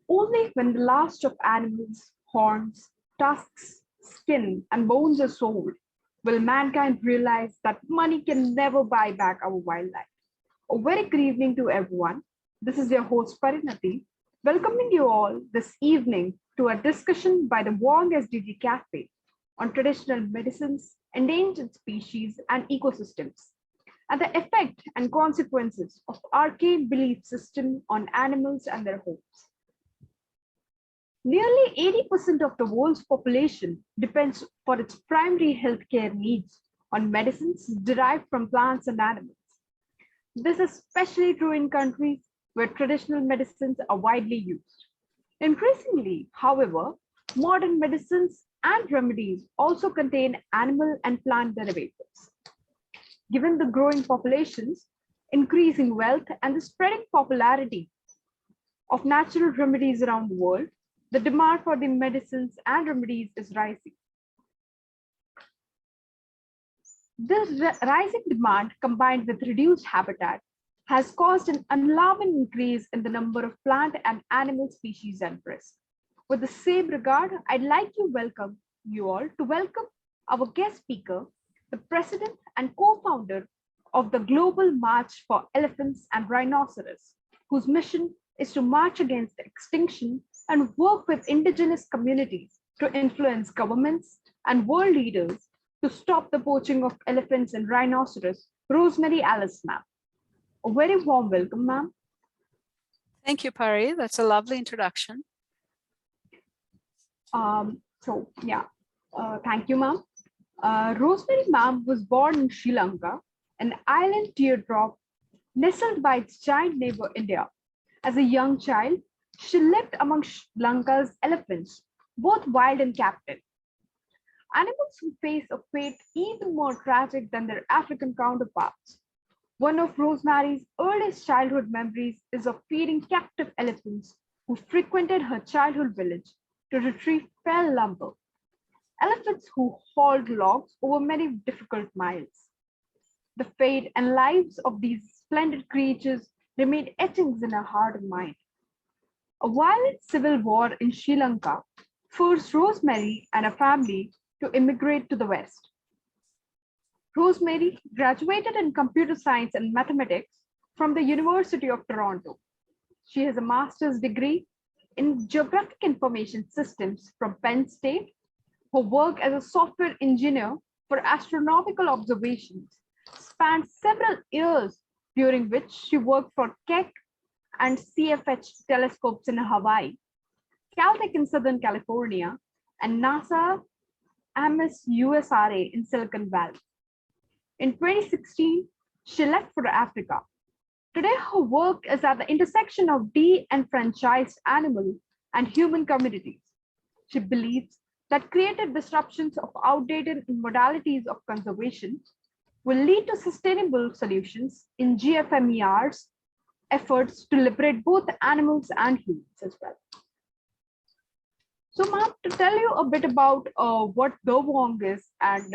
Only when the last of animals, horns, tusks, skin, and bones are sold will mankind realize that money can never buy back our wildlife. A very good evening to everyone. This is your host Parinati, welcoming you all this evening to a discussion by the VONG SDG Cafe on traditional medicines, endangered species, and ecosystems, and the effect and consequences of arcane belief system on animals and their homes. Nearly 80% of the world's population depends for its primary healthcare needs on medicines derived from plants and animals. This is especially true in countries where traditional medicines are widely used. Increasingly, however, modern medicines and remedies also contain animal and plant derivatives. Given the growing populations, increasing wealth, and the spreading popularity of natural remedies around the world, the demand for the medicines and remedies is rising. This rising demand, combined with reduced habitat, has caused an alarming increase in the number of plant and animal species at risk. With the same regard, I'd like to welcome you all to welcome our guest speaker, the president and co-founder of the Global March for Elephants and Rhinoceros, whose mission is to march against extinction and work with indigenous communities to influence governments and world leaders to stop the poaching of elephants and rhinoceros, Rosemary Alice, ma'am. A very warm welcome, ma'am. Thank you, Pari. That's a lovely introduction. Thank you, ma'am. Rosemary, ma'am, was born in Sri Lanka, an island teardrop nestled by its giant neighbor, India. As a young child, she lived among Sri Lanka's elephants, both wild and captive. Animals who face a fate even more tragic than their African counterparts. One of Rosemary's earliest childhood memories is of feeding captive elephants who frequented her childhood village to retrieve fell lumber. Elephants who hauled logs over many difficult miles. The fate and lives of these splendid creatures remained etchings in her heart and mind. A violent civil war in Sri Lanka forced Rosemary and her family to immigrate to the West. Rosemary graduated in computer science and mathematics from the University of Toronto. She has a master's degree in geographic information systems from Penn State. Her work as a software engineer for astronomical observations spanned several years, during which she worked for Keck and CFH telescopes in Hawaii, Caltech in Southern California, and NASA Ames USRA in Silicon Valley. In 2016, she left for Africa. Today, her work is at the intersection of de-enfranchised animal and human communities. She believes that creative disruptions of outdated modalities of conservation will lead to sustainable solutions in GFMER's efforts to liberate both animals and humans as well. So, ma'am, to tell you a bit about what the VONG is and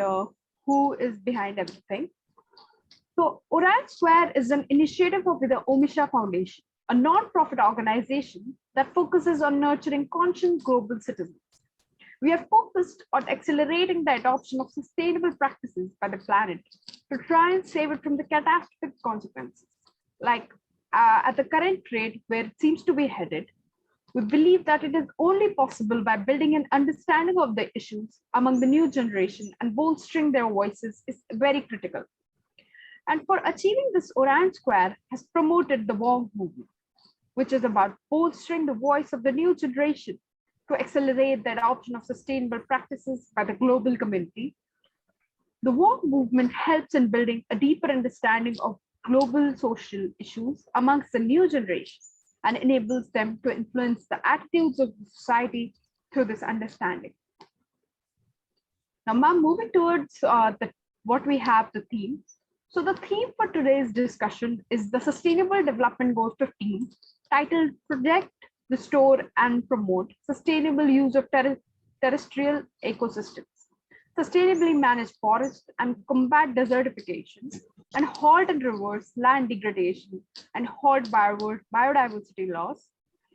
who is behind everything. So, Oran Square is an initiative of the Omisha Foundation, a non-profit organization that focuses on nurturing conscious global citizens. We are focused on accelerating the adoption of sustainable practices by the planet to try and save it from the catastrophic consequences. Like at the current rate where it seems to be headed, we believe that it is only possible by building an understanding of the issues among the new generation, and bolstering their voices is very critical. And for achieving this, Oran Square has promoted the VONG movement, which is about bolstering the voice of the new generation to accelerate the adoption of sustainable practices by the global community. The VONG movement helps in building a deeper understanding of global social issues amongst the new generation and enables them to influence the attitudes of society through this understanding. Now, ma'am, moving towards what we have, the theme. So the theme for today's discussion is the Sustainable Development Goal 15, titled Protect, Restore, and Promote Sustainable Use of Terrestrial Ecosystems. sustainably manage forests and combat desertification, and halt and reverse land degradation and halt biodiversity loss.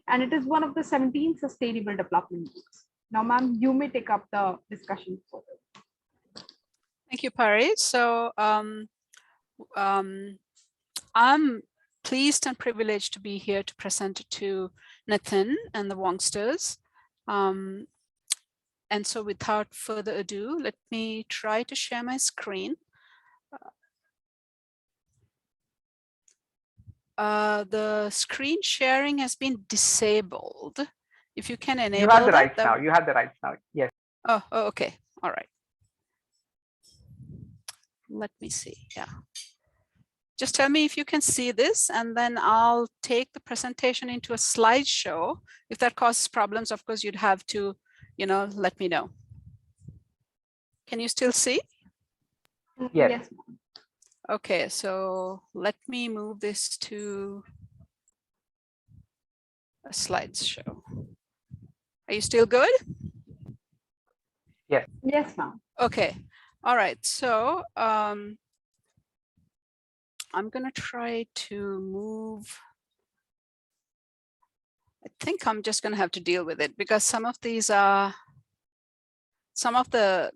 And it is one of the 17 sustainable development goals. Now, ma'am, you may take up the discussion further. Thank you, Pari. So I'm pleased and privileged to be here to present to Nathan and the Wongsters. And so without further ado, let me try to share my screen. The screen sharing has been disabled. If you can enable you have the that, rights now. You have the rights now. Yes. Oh, okay. All right. Let me see. Yeah. Just tell me if you can see this, and then I'll take the presentation into a slideshow. If that causes problems, of course, you'd have to, let me know. Can you still see? Yes. Okay, so let me move this to a slideshow. Are you still good? Yes. Yes, ma'am. Okay. All right. So I'm going to try to move. I think I'm just going to have to deal with it because some of these are some of the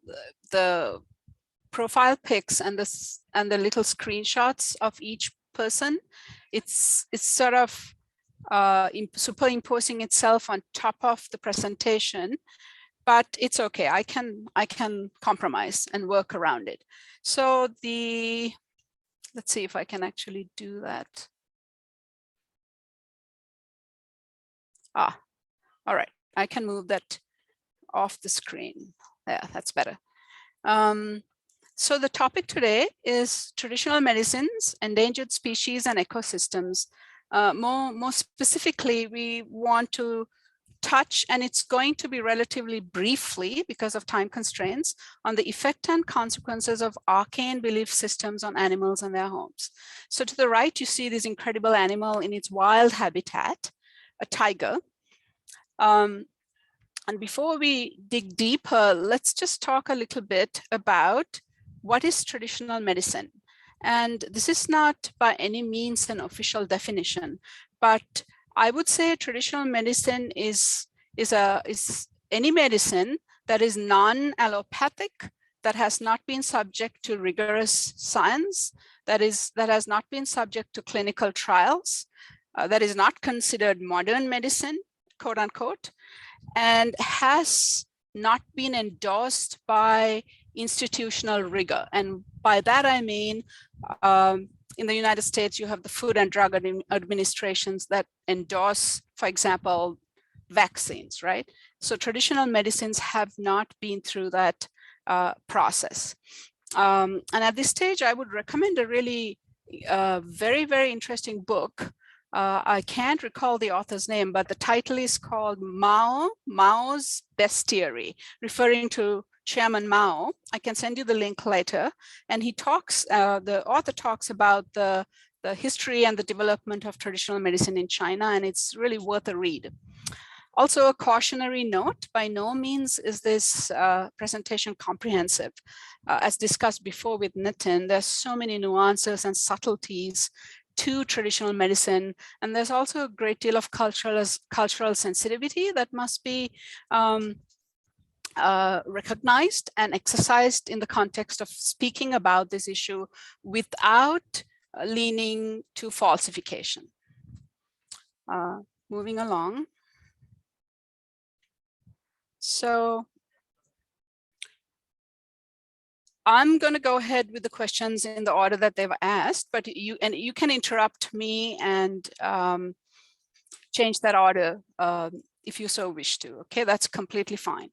profile pics and the little screenshots of each person. It's sort of superimposing itself on top of the presentation, but it's okay. I can compromise and work around it. So let's see if I can actually do that. All right. I can move that off the screen. Yeah, that's better. So the topic today is traditional medicines, endangered species, and ecosystems. More specifically, we want to touch, and it's going to be relatively briefly because of time constraints, on the effect and consequences of arcane belief systems on animals and their homes. So to the right, you see this incredible animal in its wild habitat, a tiger. And before we dig deeper, let's just talk a little bit about what is traditional medicine. And this is not by any means an official definition, but I would say traditional medicine is any medicine that is non-allopathic, that has not been subject to rigorous science, that has not been subject to clinical trials, that is not considered modern medicine, quote unquote, and has not been endorsed by institutional rigor. And by that I mean, in the United States, you have the Food and Drug Administrations that endorse, for example, vaccines, right? So traditional medicines have not been through that process. And at this stage, I would recommend a really very, very interesting book. I can't recall the author's name, but the title is called Mao's Bestiary, referring to Chairman Mao. I can send you the link later. And he talks, the author talks about the history and the development of traditional medicine in China, and it's really worth a read. Also, a cautionary note, by no means is this presentation comprehensive. As discussed before with Nitin, there's so many nuances and subtleties to traditional medicine, and there's also a great deal of cultural sensitivity that must be recognized and exercised in the context of speaking about this issue without leaning to falsification. Moving along. So I'm going to go ahead with the questions in the order that they've asked, but you can interrupt me and change that order if you so wish to. Okay, that's completely fine.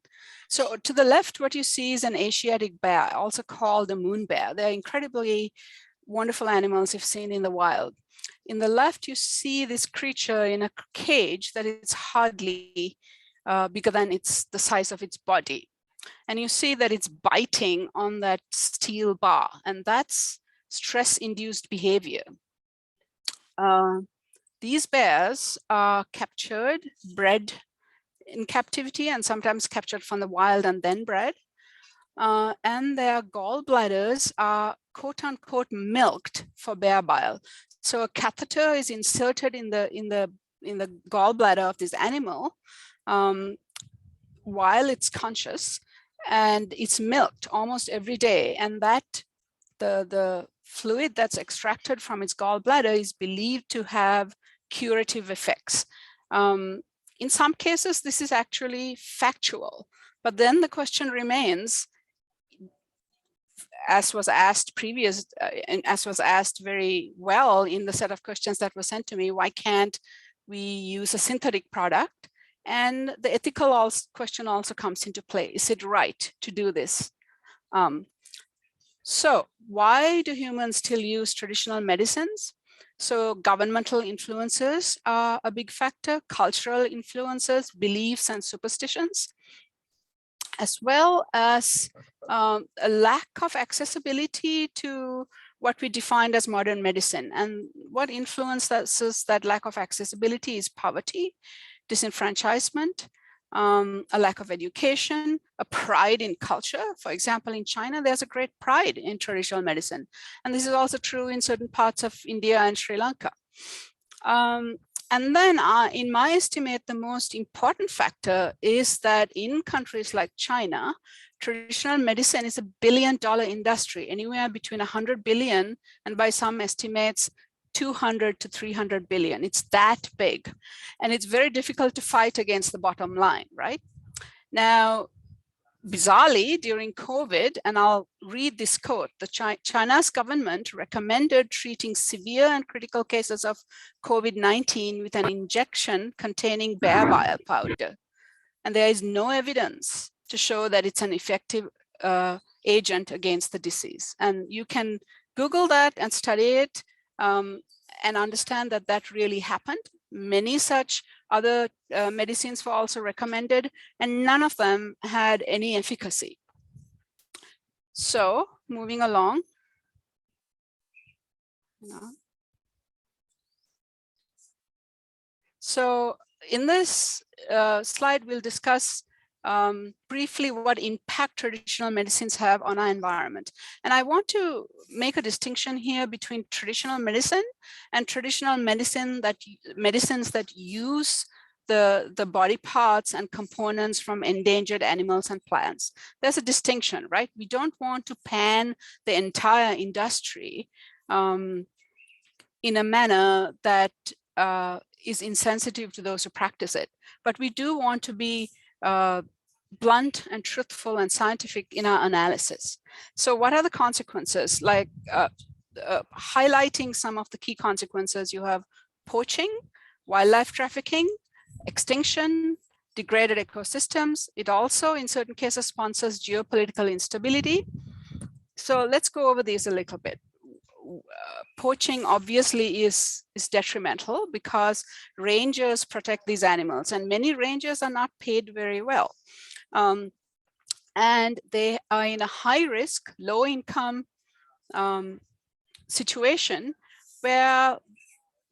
So to the left, what you see is an Asiatic bear, also called a moon bear. They're incredibly wonderful animals if seen in the wild. In the left, you see this creature in a cage that is hardly bigger than the size of its body. And you see that it's biting on that steel bar, and that's stress-induced behavior. These bears are captured, bred in captivity, and sometimes captured from the wild and then bred. and their gallbladders are quote unquote milked for bear bile. So a catheter is inserted in the gallbladder of this animal while it's conscious, and it's milked almost every day, and that the fluid that's extracted from its gallbladder is believed to have curative effects. In some cases, this is actually factual, but then the question remains, as was asked and as was asked very well in the set of questions that were sent to me, why can't we use a synthetic product? And the ethical question also comes into play. Is it right to do this? So why do humans still use traditional medicines? So governmental influences are a big factor, cultural influences, beliefs and superstitions, as well as a lack of accessibility to what we defined as modern medicine. And what influences that lack of accessibility is poverty, disenfranchisement, a lack of education, a pride in culture. For example, in China, there's a great pride in traditional medicine. And this is also true in certain parts of India and Sri Lanka. And then in my estimate, the most important factor is that in countries like China, traditional medicine is $1 billion industry, anywhere between 100 billion and by some estimates, 200 to 300 billion. It's that big. And it's very difficult to fight against the bottom line, right? Now, bizarrely, during COVID, and I'll read this quote, China's government recommended treating severe and critical cases of COVID-19 with an injection containing bear bile powder. And there is no evidence to show that it's an effective agent against the disease. And you can Google that and study it and understand that that really happened. Many such other medicines were also recommended, and none of them had any efficacy. So moving along. So in this slide, we'll discuss briefly what impact traditional medicines have on our environment. And I want to make a distinction here between traditional medicine and traditional medicines that use the body parts and components from endangered animals and plants. There's a distinction, right? We don't want to pan the entire industry in a manner that is insensitive to those who practice it. But we do want to be blunt and truthful and scientific in our analysis. So what are the consequences? Like highlighting some of the key consequences, you have poaching, wildlife trafficking, extinction, degraded ecosystems. It also, in certain cases, sponsors geopolitical instability. So let's go over these a little bit. Poaching obviously is detrimental because rangers protect these animals, and many rangers are not paid very well. And they are in a high risk, low income situation where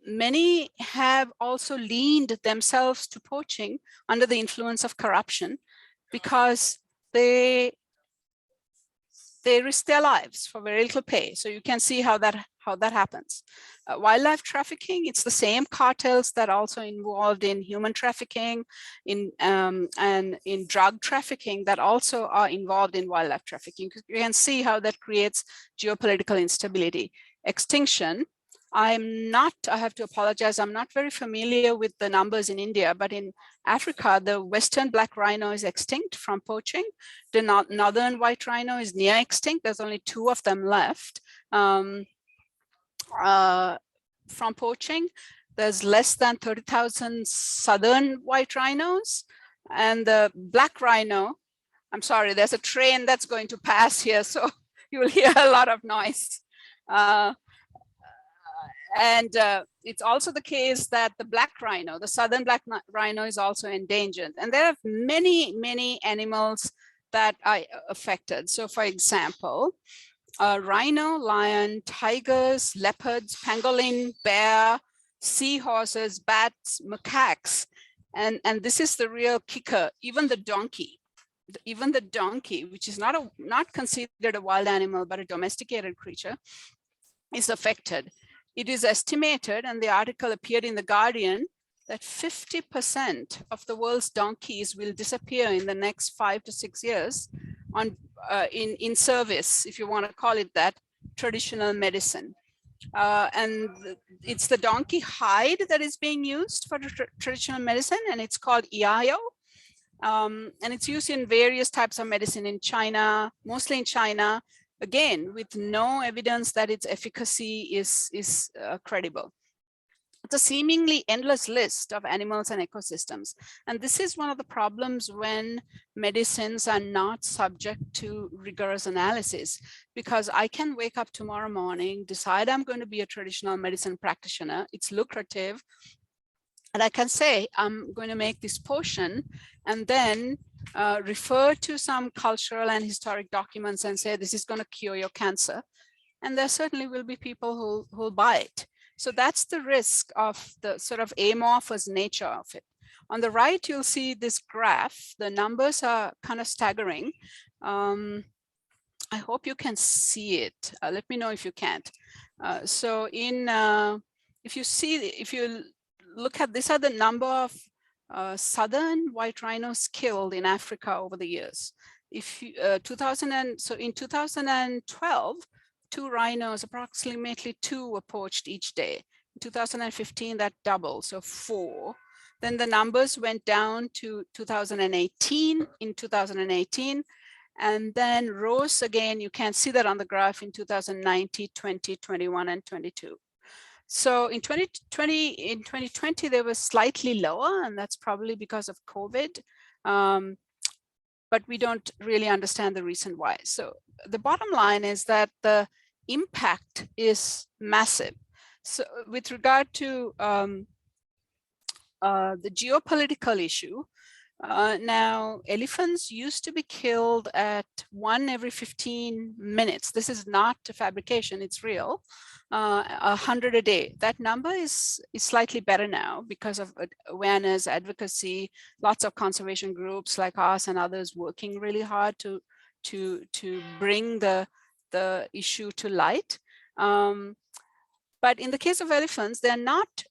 many have also leaned themselves to poaching under the influence of corruption because they risk their lives for very little pay. So you can see how that happens. Wildlife trafficking, it's the same cartels that are also involved in human trafficking, and in drug trafficking that also are involved in wildlife trafficking. You can see how that creates geopolitical instability. Extinction, I have to apologize, I'm not very familiar with the numbers in India, but in Africa, the western black rhino is extinct from poaching. The northern white rhino is near extinct. There's only 2 of them left from poaching. There's less than 30,000 southern white rhinos. And the black rhino, I'm sorry, there's a train that's going to pass here, so you will hear a lot of noise. And it's also the case that the black rhino, the southern black rhino, is also endangered. And there are many, many animals that are affected. So for example, rhino, lion, tigers, leopards, pangolin, bear, seahorses, bats, macaques. And this is the real kicker, even the donkey. even the donkey, which is not considered a wild animal, but a domesticated creature, is affected. It is estimated, and the article appeared in The Guardian, that 50% of the world's donkeys will disappear in the next 5 to 6 years in service, if you want to call it that, traditional medicine. And it's the donkey hide that is being used for traditional medicine, and it's called iayo. And it's used in various types of medicine in China, mostly in China, again, with no evidence that its efficacy is credible. It's a seemingly endless list of animals and ecosystems. And this is one of the problems when medicines are not subject to rigorous analysis, because I can wake up tomorrow morning, decide I'm going to be a traditional medicine practitioner, it's lucrative, and I can say, I'm going to make this potion, and then refer to some cultural and historic documents and say, this is going to cure your cancer. And there certainly will be people who'll buy it. So that's the risk of the sort of amorphous nature of it. On the right, you'll see this graph. The numbers are kind of staggering. I hope you can see it. Let me know if you can't. So if you look at, these are the number of southern white rhinos killed in Africa over the years. If you, so in 2012, 2 rhinos, approximately 2 were poached each day. In 2015, that doubled, so 4. Then the numbers went down to 2018, in 2018, and then rose again. You can see that on the graph in 2019, 20, 21, and 22. So in 2020, they were slightly lower, and that's probably because of COVID. But we don't really understand the reason why. So the bottom line is that the impact is massive. So with regard to the geopolitical issue, now elephants used to be killed at 1 every 15 minutes. This is not a fabrication, it's real. 100 a day. That number is slightly better now because of awareness, advocacy, lots of conservation groups like us and others working really hard to bring the issue to light. But in the case of elephants, they're not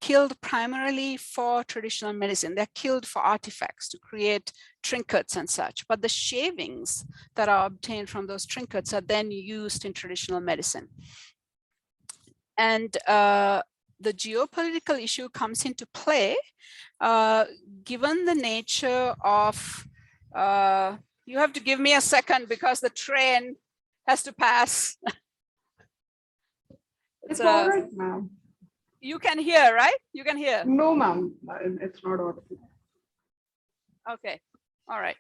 killed primarily for traditional medicine. They're killed for artifacts to create trinkets and such. But the shavings that are obtained from those trinkets are then used in traditional medicine. And the geopolitical issue comes into play given the nature of, you have to give me a second because the train has to pass. It's all right, ma'am. You can hear, right? You can hear. No, ma'am, it's not audible. Okay, all right.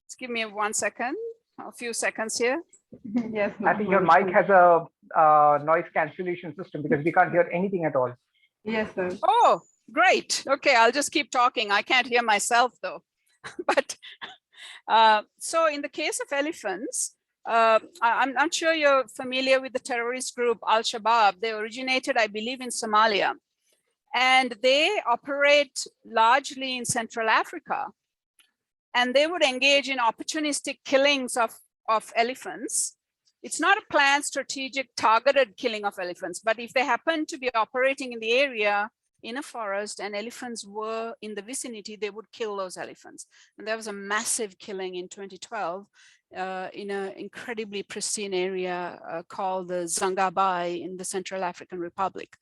Just give me 1 second, a few seconds here. Yes, I think your mic has a noise cancellation system because we can't hear anything at all. Yes, sir. Oh, great. Okay, I'll just keep talking. I can't hear myself though. But so in the case of elephants, I'm not sure you're familiar with the terrorist group Al-Shabaab. They originated, I believe, in Somalia. And they operate largely in Central Africa. And they would engage in opportunistic killings of elephants. It's not a planned, strategic, targeted killing of elephants, but if they happen to be operating in the area in a forest and elephants were in the vicinity, they would kill those elephants. And there was a massive killing in 2012 in an incredibly pristine area called the Zangabai in the Central African Republic.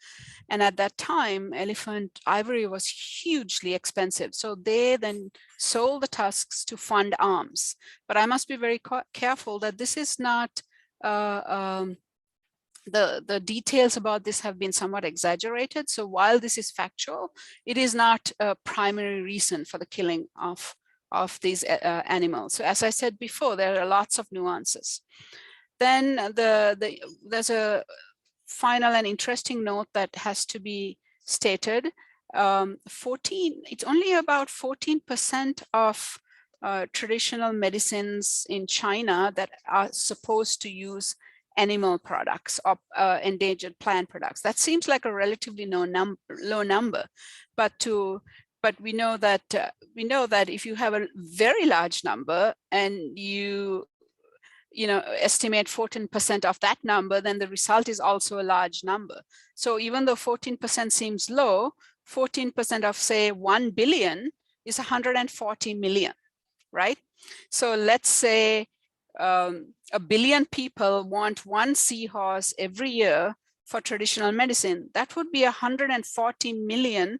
And at that time, elephant ivory was hugely expensive. So they then sold the tusks to fund arms. But I must be very careful that this is not, the details about this have been somewhat exaggerated. So while this is factual, it is not a primary reason for the killing of these animals. So as I said before, there are lots of nuances. Then there's a final and interesting note that has to be stated. It's only about 14% of traditional medicines in China that are supposed to use animal products or endangered plant products. That seems like a relatively low number, but to but we know that if you have a very large number and you estimate 14% of that number, then the result is also a large number. So even though 14% seems low, 14% of say 1 billion is 140 million, right? So let's say 1 billion people want one seahorse every year for traditional medicine. That would be 140 million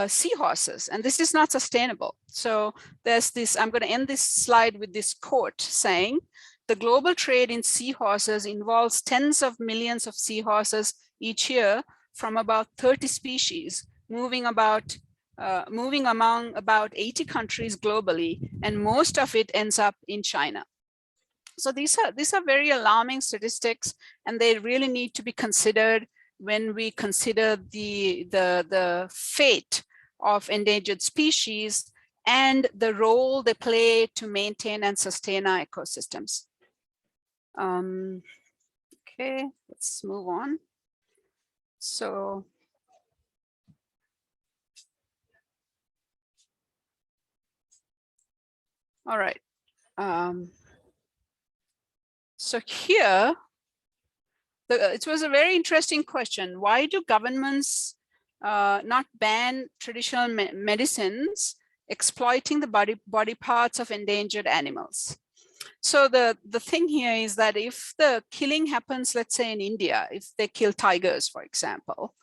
seahorses, and this is not sustainable. So there's this, I'm going to end this slide with this quote saying, the global trade in seahorses involves tens of millions of seahorses each year from about 30 species, moving among about 80 countries globally, and most of it ends up in China. So these are very alarming statistics, and they really need to be considered when we consider the fate of endangered species and the role they play to maintain and sustain our ecosystems. Okay, let's move on. So all right. So here, it was a very interesting question. Why do governments not ban traditional medicines exploiting the body parts of endangered animals? So the thing here is that if the killing happens, let's say in India, if they kill tigers, for example,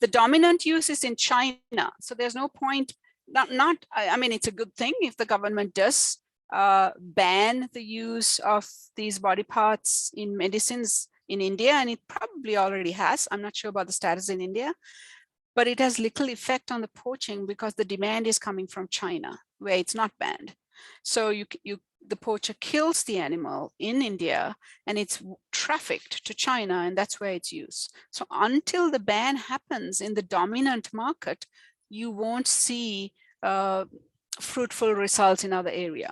the dominant use is in China. So there's no point, I mean, it's a good thing if the government does ban the use of these body parts in medicines in India, and it probably already has. I'm not sure about the status in India, but it has little effect on the poaching because the demand is coming from China, where it's not banned. So the poacher kills the animal in India and it's trafficked to China, and that's where it's used. So until the ban happens in the dominant market, you won't see fruitful results in other area.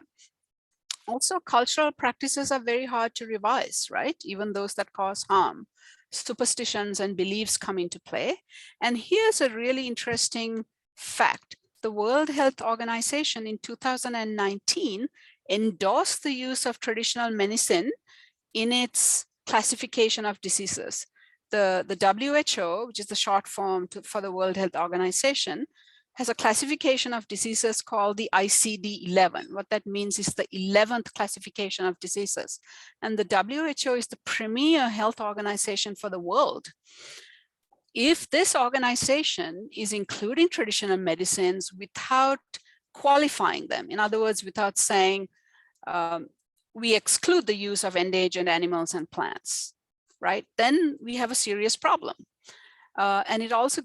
Also, cultural practices are very hard to revise, right? Even those that cause harm. Superstitions and beliefs come into play. And here's a really interesting fact. The World Health Organization in 2019 endorsed the use of traditional medicine in its classification of diseases. The WHO, which is the short form for the World Health Organization, has a classification of diseases called the ICD-11. What that means is the 11th classification of diseases. And the WHO is the premier health organization for the world. If this organization is including traditional medicines without qualifying them, in other words, without saying we exclude the use of endangered animals and plants, right? Then we have a serious problem. And it also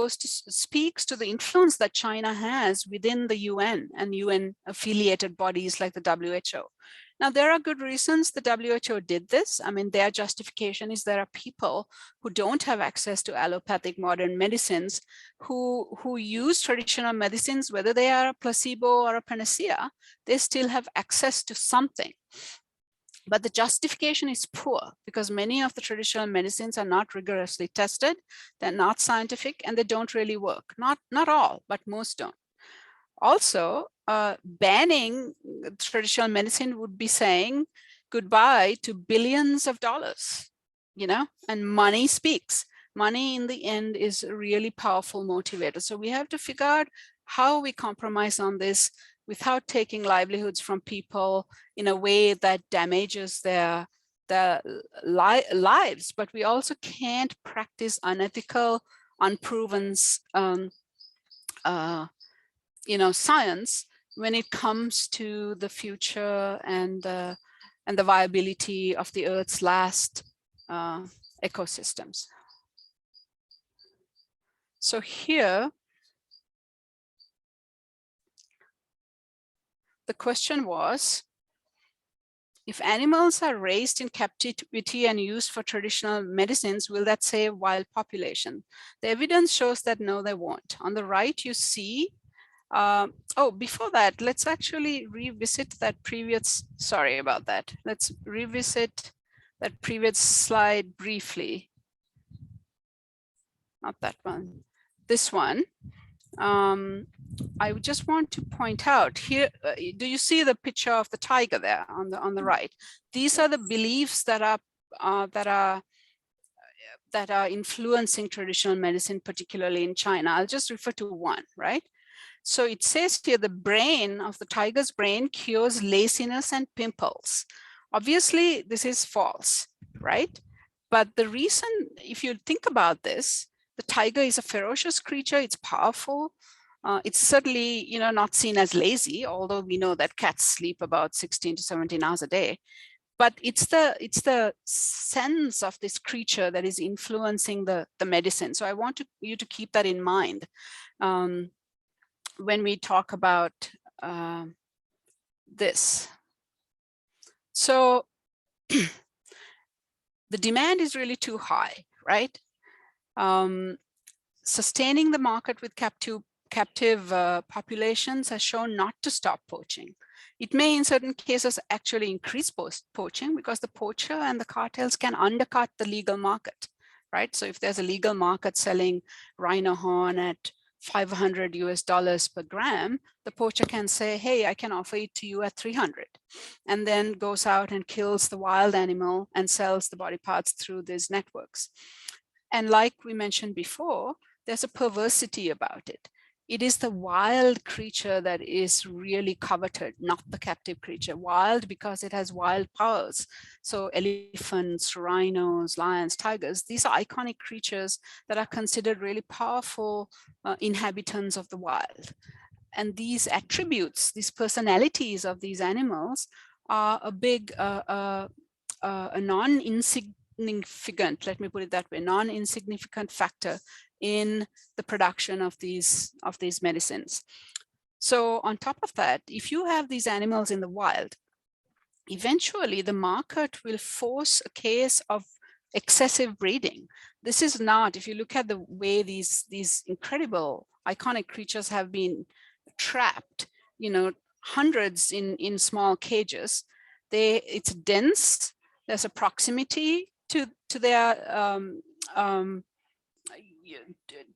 speaks to the influence that China has within the UN and UN affiliated bodies like the WHO. Now, there are good reasons the WHO did this. I mean, their justification is there are people who don't have access to allopathic modern medicines who use traditional medicines, whether they are a placebo or a panacea, they still have access to something. But the justification is poor because many of the traditional medicines are not rigorously tested, they're not scientific, and they don't really work. Not all, but most don't. Also, banning traditional medicine would be saying goodbye to billions of dollars, and money speaks. Money in the end is a really powerful motivator. So we have to figure out how we compromise on this without taking livelihoods from people in a way that damages their lives. But we also can't practice unethical, unproven science when it comes to the future and the viability of the Earth's last ecosystems. So here, the question was, if animals are raised in captivity and used for traditional medicines, will that save wild population? The evidence shows that no, they won't. On the right, you see, before that, let's actually revisit that previous, sorry about that. Let's revisit that previous slide briefly. Not that one, this one. I just want to point out here, do you see the picture of the tiger there on the right? These are the beliefs that are influencing traditional medicine, particularly in China. I'll just refer to one, right? So it says here, the brain of the tiger's brain cures laziness and pimples. Obviously, this is false, right? But the reason, if you think about this, the tiger is a ferocious creature, it's powerful. It's certainly, not seen as lazy, although we know that cats sleep about 16 to 17 hours a day. But it's the sense of this creature that is influencing the medicine. So I want you to keep that in mind when we talk about this. So the demand is really too high, right? Sustaining the market with captive populations has shown not to stop poaching. It may, in certain cases, actually increase poaching because the poacher and the cartels can undercut the legal market, right? So if there's a legal market selling rhino horn at $500 per gram, the poacher can say, hey, I can offer it to you at 300, and then goes out and kills the wild animal and sells the body parts through these networks. And like we mentioned before, there's a perversity about it. It is the wild creature that is really coveted, not the captive creature. Wild because it has wild powers. So elephants, rhinos, lions, tigers, these are iconic creatures that are considered really powerful inhabitants of the wild. And these attributes, these personalities of these animals are a big, a non-insignificant, let me put it that way, non-insignificant factor in the production of these medicines. So on top of that, if you have these animals in the wild, eventually the market will force a case of excessive breeding. This is not, if you look at the way these incredible iconic creatures have been trapped, hundreds in small cages, it's dense, there's a proximity to their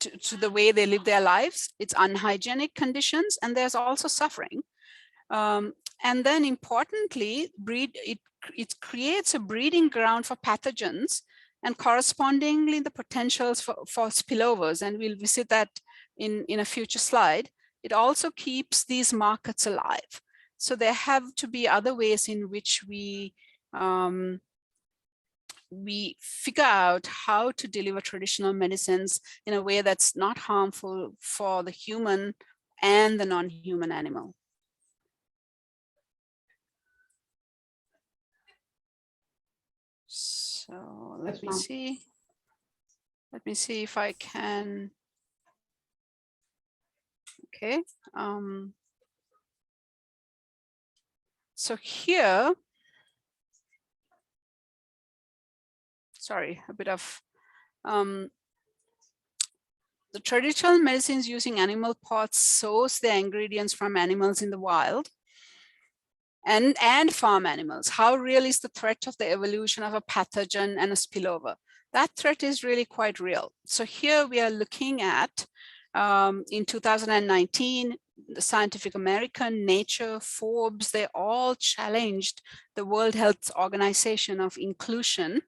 to the way they live their lives. It's unhygienic conditions, and there's also suffering. And then importantly, it creates a breeding ground for pathogens and correspondingly the potentials for spillovers. And we'll visit that in a future slide. It also keeps these markets alive. So there have to be other ways in which we figure out how to deliver traditional medicines in a way that's not harmful for the human and the non-human animal. So let me see. Let me see if I can. Okay. So here, sorry, a bit of the traditional medicines using animal parts source their ingredients from animals in the wild and farm animals. How real is the threat of the evolution of a pathogen and a spillover? That threat is really quite real. So here we are looking at in 2019, the Scientific American, Nature, Forbes, they all challenged the World Health Organization of inclusion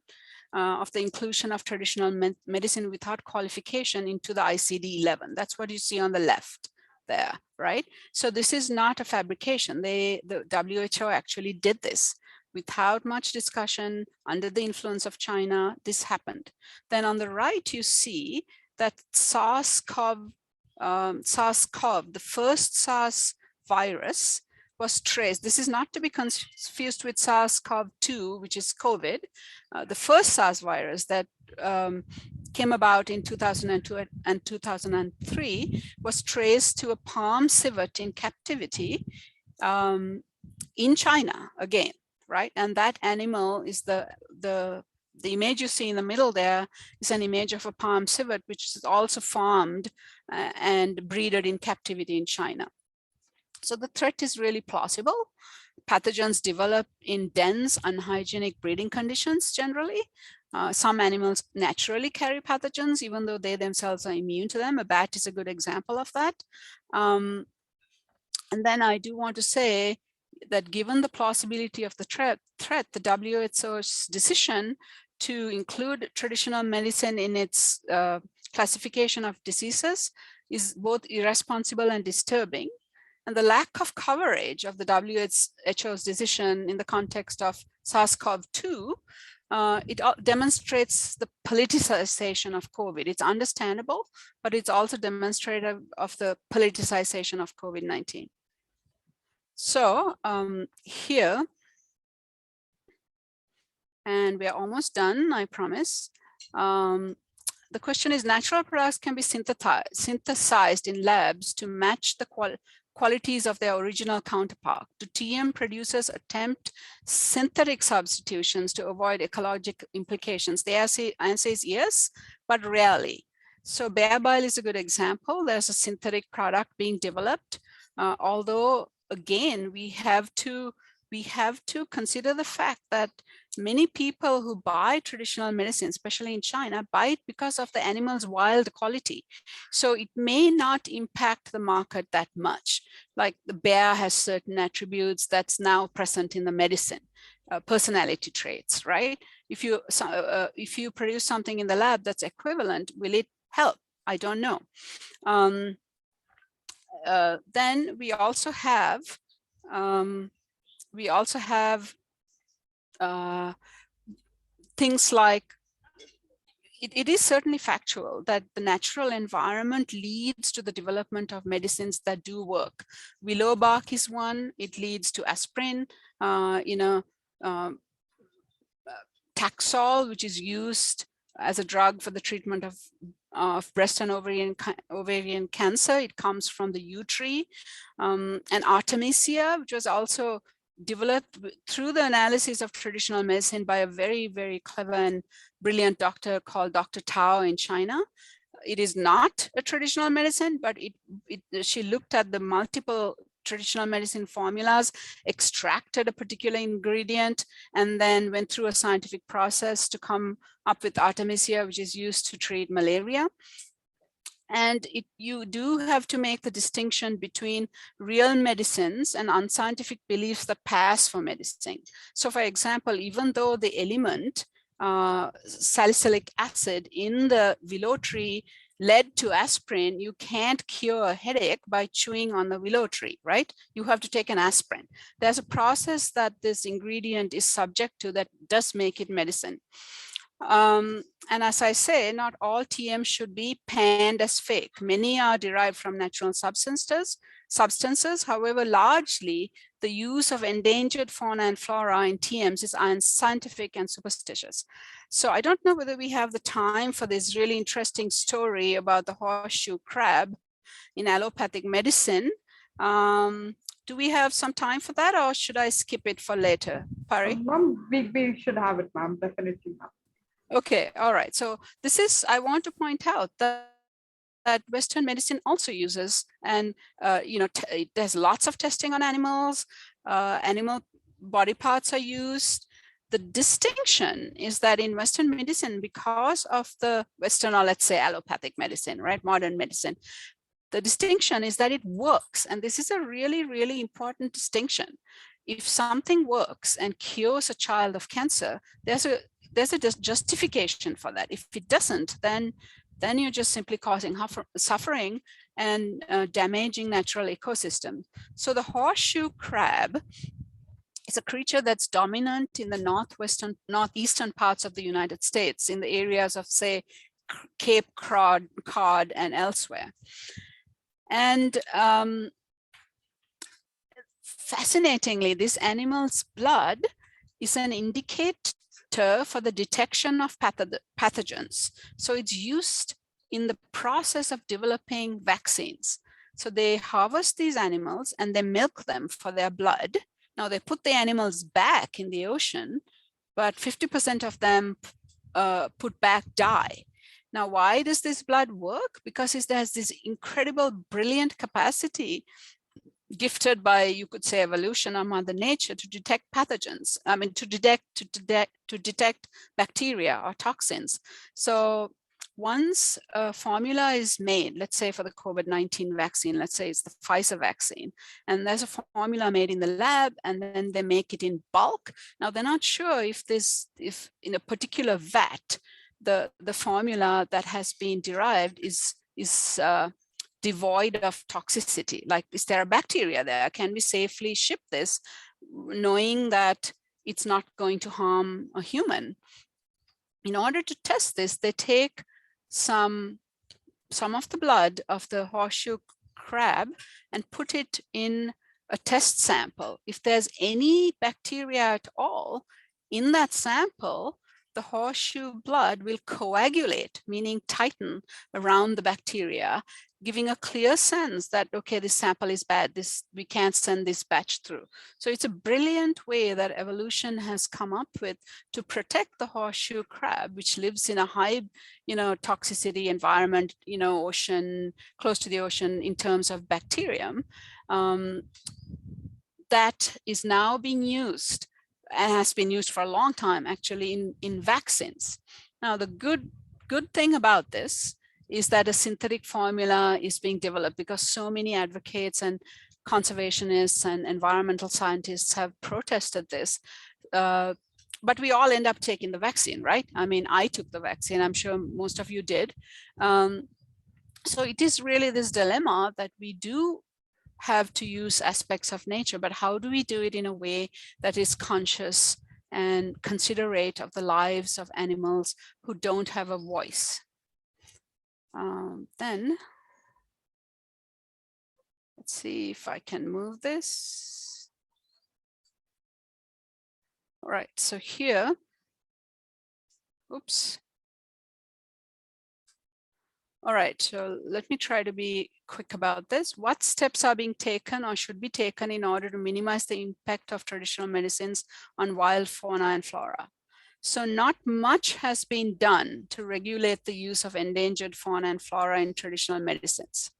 of the inclusion of traditional medicine without qualification into the ICD-11. That's what you see on the left there, right? So this is not a fabrication. The WHO actually did this without much discussion, under the influence of China. This happened. Then on the right, you see that SARS-CoV, the first SARS virus, was traced. This is not to be confused with SARS-CoV-2, which is COVID. The first SARS virus that came about in 2002 and 2003 was traced to a palm civet in captivity in China again, right? And that animal is the image you see in the middle there is an image of a palm civet, which is also farmed and breeded in captivity in China. So the threat is really plausible. Pathogens develop in dense, unhygienic breeding conditions generally. Some animals naturally carry pathogens, even though they themselves are immune to them. A bat is a good example of that. And then I do want to say that given the plausibility of the threat, the WHO's decision to include traditional medicine in its classification of diseases is both irresponsible and disturbing. And the lack of coverage of the WHO's decision in the context of SARS-CoV-2, it demonstrates the politicization of COVID. It's understandable, but it's also demonstrative of the politicization of COVID-19. So here, and we're almost done, I promise. The question is, natural products can be synthesized in labs to match the qualities of their original counterpart. Do TM producers attempt synthetic substitutions to avoid ecological implications? The answer is yes, but rarely. So bear bile is a good example. There's a synthetic product being developed, although again, we have to consider the fact that many people who buy traditional medicine, especially in China, buy it because of the animal's wild quality. So it may not impact the market that much. Like the bear has certain attributes that's now present in the medicine, personality traits, right? If you produce something in the lab that's equivalent, will it help? I don't know. Then we also have things like, it is certainly factual that the natural environment leads to the development of medicines that do work. Willow bark is one. It leads to aspirin, Taxol, which is used as a drug for the treatment of breast and ovarian cancer. It comes from the yew tree. And Artemisia, which was also developed through the analysis of traditional medicine by a very, very clever and brilliant doctor called Dr. Tao in China. It is not a traditional medicine, but she looked at the multiple traditional medicine formulas, extracted a particular ingredient, and then went through a scientific process to come up with Artemisia, which is used to treat malaria. And you do have to make the distinction between real medicines and unscientific beliefs that pass for medicine. So for example, even though the element salicylic acid in the willow tree led to aspirin, you can't cure a headache by chewing on the willow tree, right? You have to take an aspirin. There's a process that this ingredient is subject to that does make it medicine. And as I say, not all TM should be panned as fake. Many are derived from natural substances. However, largely the use of endangered fauna and flora in TMs is unscientific and superstitious. So I don't know whether we have the time for this really interesting story about the horseshoe crab in allopathic medicine. Do we have some time for that, or should I skip it for later? Pari? Ma'am, we should have it, ma'am, definitely, ma'am. Okay, all right. So this is, I want to point out that Western medicine also uses, and there's lots of testing on animals. Animal body parts are used. The distinction is that in Western medicine, because of the Western, or let's say allopathic medicine, right, modern medicine, the distinction is that it works. And this is a really, really important distinction. If something works and cures a child of cancer, there's a justification for that. If it doesn't, then you're just simply causing suffering and damaging natural ecosystem. So the horseshoe crab is a creature that's dominant in the northeastern parts of the United States, in the areas of, say, Cape Cod and elsewhere. And fascinatingly, this animal's blood is an indicator for the detection of pathogens. So it's used in the process of developing vaccines. So they harvest these animals and they milk them for their blood. Now they put the animals back in the ocean, but 50% of them put back die. Now, why does this blood work? Because it has this incredible, brilliant capacity gifted by, you could say, evolution or Mother Nature to detect pathogens. I mean, to detect bacteria or toxins. So once a formula is made, let's say for the COVID-19 vaccine, let's say it's the Pfizer vaccine, and there's a formula made in the lab, and then they make it in bulk. Now they're not sure if in a particular vat, the formula that has been derived is devoid of toxicity. Like, is there a bacteria there? Can we safely ship this, knowing that it's not going to harm a human? In order to test this, they take some of the blood of the horseshoe crab and put it in a test sample. If there's any bacteria at all in that sample, the horseshoe blood will coagulate, meaning tighten around the bacteria, giving a clear sense that, okay, this sample is bad, we can't send this batch through. So it's a brilliant way that evolution has come up with to protect the horseshoe crab, which lives in a high, toxicity environment, ocean, close to the ocean in terms of bacterium, that is now being used and has been used for a long time, actually, in vaccines. Now, the good thing about this is that a synthetic formula is being developed, because so many advocates and conservationists and environmental scientists have protested this. But we all end up taking the vaccine, right? I mean, I took the vaccine. I'm sure most of you did. So it is really this dilemma that we do have to use aspects of nature, but how do we do it in a way that is conscious and considerate of the lives of animals who don't have a voice? Then let's see if I can move this. All right, so here, oops. All right, so let me try to be quick about this. What steps are being taken or should be taken in order to minimize the impact of traditional medicines on wild fauna and flora? So not much has been done to regulate the use of endangered fauna and flora in traditional medicines.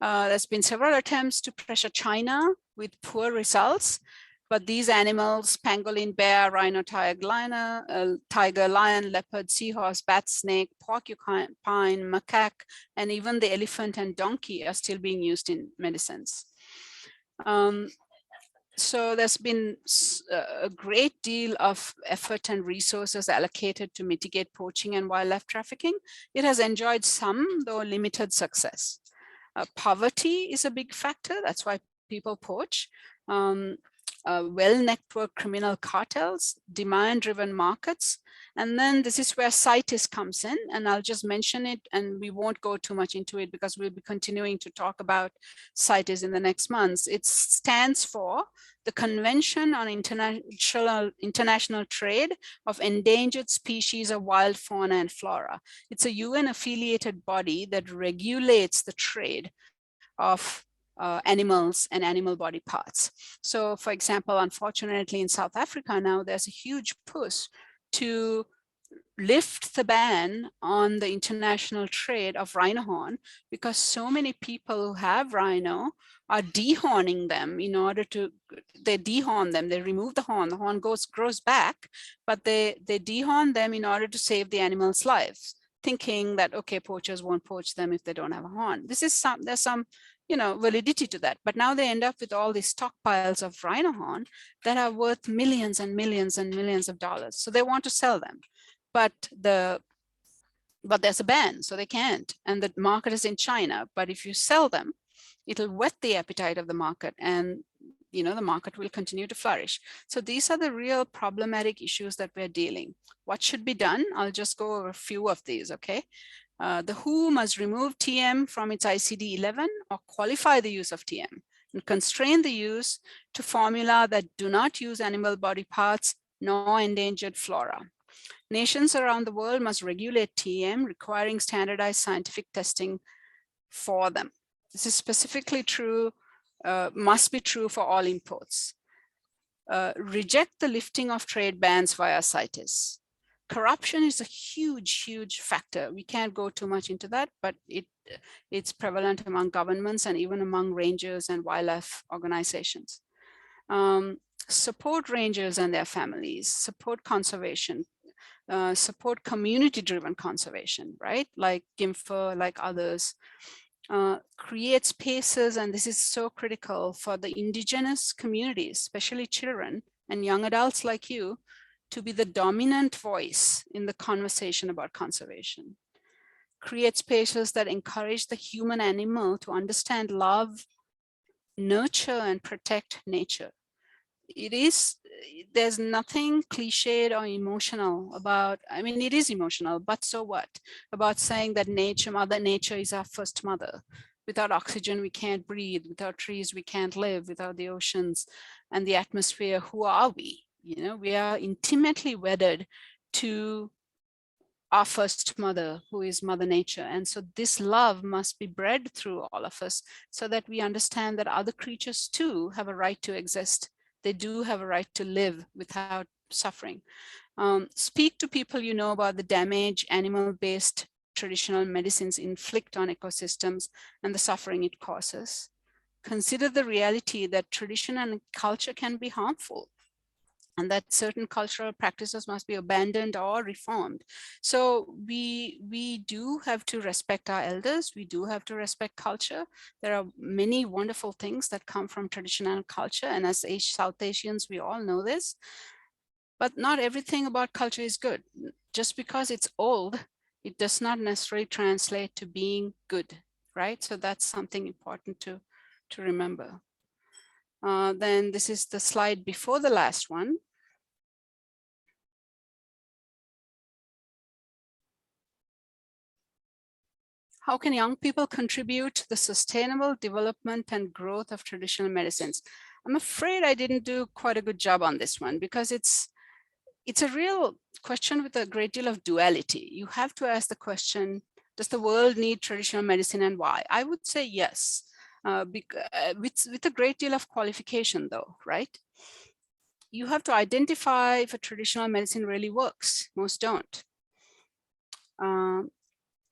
There's been several attempts to pressure China with poor results, but these animals, pangolin, bear, rhino, tiger, lion, leopard, seahorse, bat, snake, porcupine, macaque, and even the elephant and donkey are still being used in medicines. So there's been a great deal of effort and resources allocated to mitigate poaching and wildlife trafficking. It has enjoyed some, though limited, success. Poverty is a big factor. That's why people poach. Well-networked criminal cartels, demand-driven markets. And then this is where CITES comes in, and I'll just mention it, and we won't go too much into it because we'll be continuing to talk about CITES in the next months. It stands for the Convention on International Trade of Endangered Species of Wild Fauna and Flora. It's a UN-affiliated body that regulates the trade of animals and animal body parts. So, for example, unfortunately in South Africa now, there's a huge push to lift the ban on the international trade of rhino horn, because so many people who have rhino are dehorning them in order to, they dehorn them, they remove the horn grows back, but they dehorn them in order to save the animals' lives, thinking that, okay, poachers won't poach them if they don't have a horn. There's some validity to that, but now they end up with all these stockpiles of rhino horn that are worth millions and millions and millions of dollars. So they want to sell them, but there's a ban, so they can't. And the market is in China, but if you sell them, it'll whet the appetite of the market, and the market will continue to flourish. So these are the real problematic issues that we're dealing. What should be done? I'll just go over a few of these, okay? The WHO must remove TM from its ICD-11 or qualify the use of TM and constrain the use to formula that do not use animal body parts nor endangered flora. Nations around the world must regulate TM, requiring standardized scientific testing for them. This is specifically true, must be true for all imports. Reject the lifting of trade bans via CITES. corruption is a huge, huge factor. We can't go too much into that, but it's prevalent among governments and even among rangers and wildlife organizations. Support rangers and their families, support conservation, support community-driven conservation, right? Like GIMFA, like others. Create spaces, and this is so critical for the indigenous communities, especially children and young adults like you, to be the dominant voice in the conversation about conservation. Create spaces that encourage the human animal to understand, love, nurture, and protect nature. There's nothing cliched or emotional about, I mean, it is emotional, but so what? About saying that nature, Mother Nature is our first mother. Without oxygen, we can't breathe. Without trees, we can't live. Without the oceans and the atmosphere, who are we? You know, we are intimately wedded to our first mother, who is Mother Nature. And so this love must be bred through all of us so that we understand that other creatures too have a right to exist. They do have a right to live without suffering. Speak to people you know about the damage animal-based traditional medicines inflict on ecosystems and the suffering it causes. Consider the reality that tradition and culture can be harmful, and that certain cultural practices must be abandoned or reformed. So we do have to respect our elders. We do have to respect culture. There are many wonderful things that come from traditional culture. And as South Asians, we all know this. But not everything about culture is good. Just because it's old, it does not necessarily translate to being good, right? So that's something important to remember. Then this is the slide before the last one. How can young people contribute to the sustainable development and growth of traditional medicines? I'm afraid I didn't do quite a good job on this one because it's a real question with a great deal of duality. You have to ask the question, does the world need traditional medicine and why? I would say yes, with a great deal of qualification though, right? You have to identify if a traditional medicine really works. Most don't.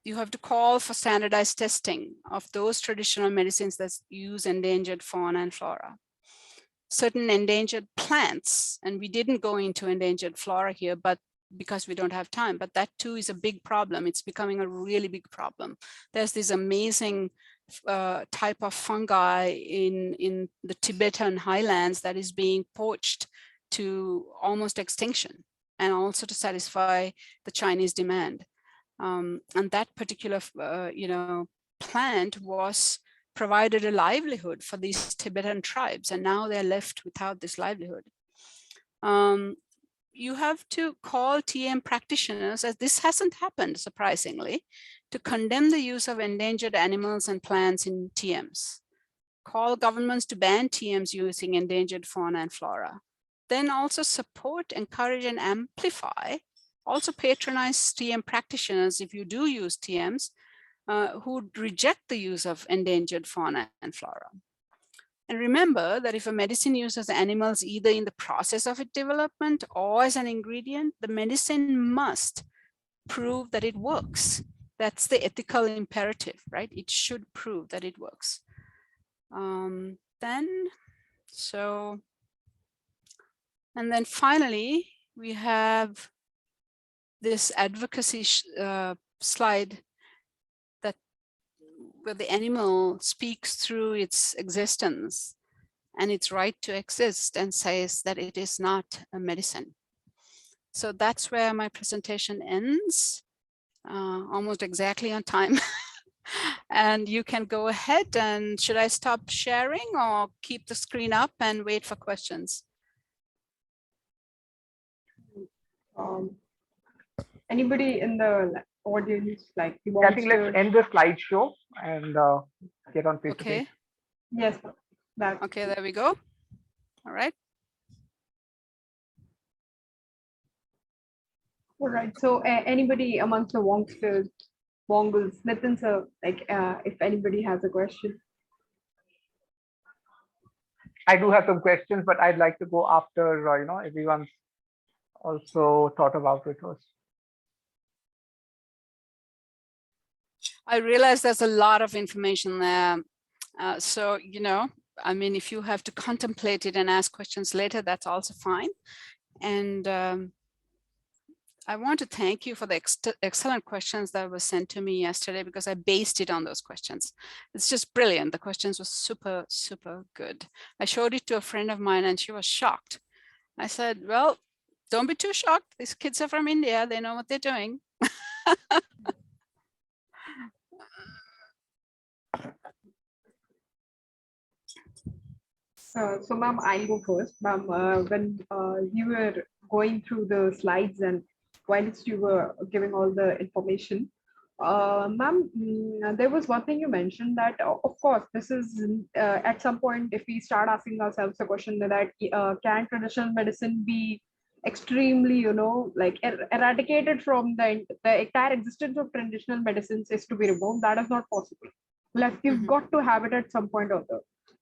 You have to call for standardized testing of those traditional medicines that use endangered fauna and flora. Certain endangered plants, and we didn't go into endangered flora here, but because we don't have time, but that too is a big problem. It's becoming a really big problem. There's this amazing type of fungi in the Tibetan highlands that is being poached to almost extinction, and also to satisfy the Chinese demand. And that particular, plant was provided a livelihood for these Tibetan tribes, and now they're left without this livelihood. You have to call TM practitioners, as this hasn't happened surprisingly, to condemn the use of endangered animals and plants in TMs. Call governments to ban TMs using endangered fauna and flora. Then also support, encourage, and amplify. Also patronize TM practitioners if you do use TMs who reject the use of endangered fauna and flora. And remember that if a medicine uses animals either in the process of its development or as an ingredient, the medicine must prove that it works. That's the ethical imperative, right? It should prove that it works. And then finally, we have this advocacy slide where the animal speaks through its existence and its right to exist and says that it is not a medicine. So that's where my presentation ends, almost exactly on time. And you can go ahead, and should I stop sharing or keep the screen up and wait for questions? Anybody in the audience like you I think let's end the slideshow and get on face to face. Yes, that. Okay, there we go. All right. All right. So anybody amongst the Wongsters, Wongles, Nitin sir, like if anybody has a question. I do have some questions, but I'd like to go after everyone's also thought about it first. I realize there's a lot of information there. So, I mean, if you have to contemplate it and ask questions later, that's also fine. And I want to thank you for the excellent questions that were sent to me yesterday, because I based it on those questions. It's just brilliant. The questions were super, super good. I showed it to a friend of mine and she was shocked. I said, well, don't be too shocked. These kids are from India. They know what they're doing. So ma'am, I'll go first. Ma'am, when you were going through the slides and whilst you were giving all the information, ma'am, there was one thing you mentioned that, of course, this is at some point, if we start asking ourselves a question that can traditional medicine be extremely, like eradicated from the entire existence of traditional medicines is to be removed. That is not possible. Like you've got to have it at some point or the.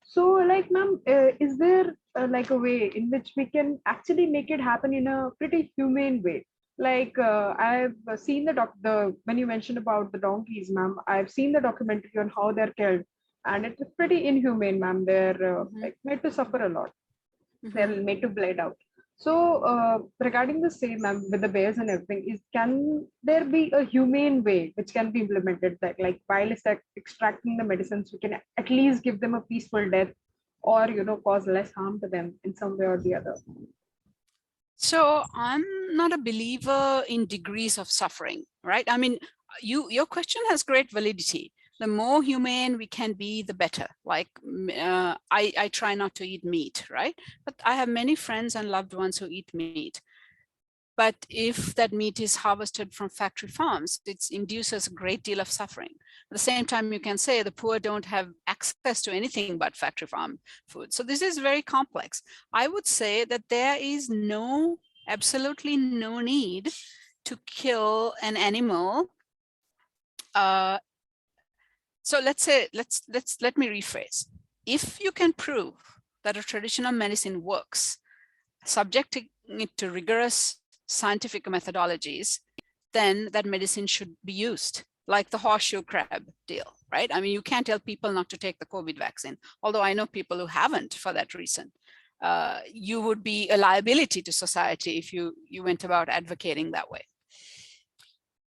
So, like, ma'am, is there like a way in which we can actually make it happen in a pretty humane way? Like, I've seen the when you mentioned about the donkeys, ma'am, I've seen the documentary on how they're killed, and it's pretty inhumane, ma'am. They're like made to suffer a lot. They're made to bleed out. So, regarding the same, ma'am, with the bears and everything, can there be a humane way which can be implemented that, like, while extracting the medicines, we can at least give them a peaceful death, or cause less harm to them in some way or the other? So I'm not a believer in degrees of suffering, right? I mean, your question has great validity. The more humane we can be, the better. Like I try not to eat meat, right? But I have many friends and loved ones who eat meat. But if that meat is harvested from factory farms, it induces a great deal of suffering. At the same time, you can say the poor don't have access to anything but factory farm food. So this is very complex. I would say that there is absolutely no need to kill an animal. So let me rephrase. If you can prove that a traditional medicine works, subjecting it to rigorous scientific methodologies, then that medicine should be used, like the horseshoe crab deal, right? I mean, you can't tell people not to take the COVID vaccine, although I know people who haven't for that reason. You would be a liability to society if you went about advocating that way.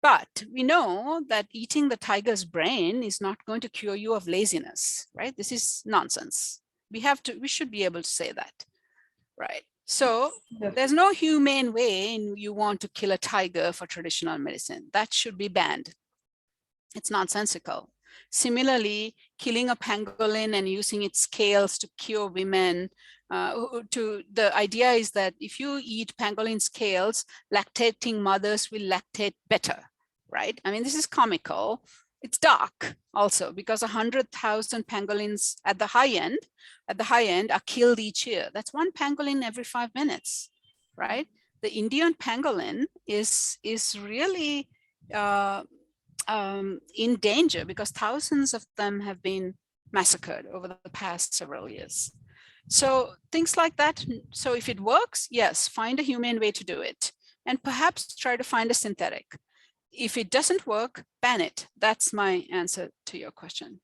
But we know that eating the tiger's brain is not going to cure you of laziness, right? This is nonsense. We should be able to say that, right? So there's no humane way you want to kill a tiger for traditional medicine. That should be banned. It's nonsensical. Similarly, killing a pangolin and using its scales to cure women. The idea is that if you eat pangolin scales, lactating mothers will lactate better, right? I mean, this is comical. It's dark also, because 100,000 pangolins at the high end are killed each year. That's one pangolin every 5 minutes, right? The Indian pangolin is really in danger because thousands of them have been massacred over the past several years. So things like that. So if it works, yes, find a humane way to do it, and perhaps try to find a synthetic. If it doesn't work, ban it. That's my answer to your question.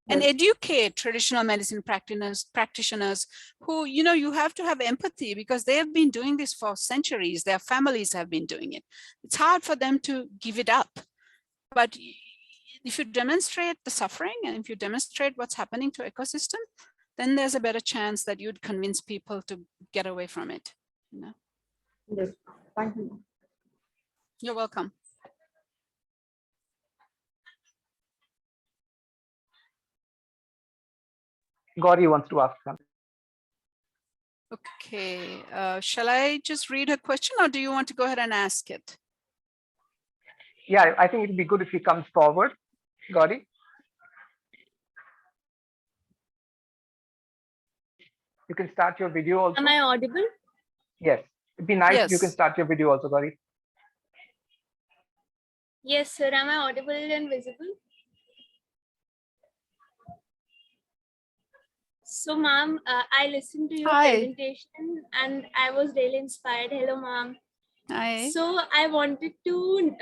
And educate traditional medicine practitioners who, you have to have empathy, because they have been doing this for centuries. Their families have been doing it. It's hard for them to give it up. But if you demonstrate the suffering, and if you demonstrate what's happening to ecosystem, then there's a better chance that you'd convince people to get away from it. Yes, thank you. You're welcome. Gauri wants to ask something. Okay, shall I just read her question, or do you want to go ahead and ask it? Yeah, I think it'd be good if he comes forward. Gauri? You can start your video also. Am I audible? Yes, it'd be nice if you can Yes. start your video also, Gauri. Yes, sir. Am I audible and visible? So, ma'am, I listened to your Hi. presentation and I was really inspired. Hello, ma'am. Hi. So I wanted to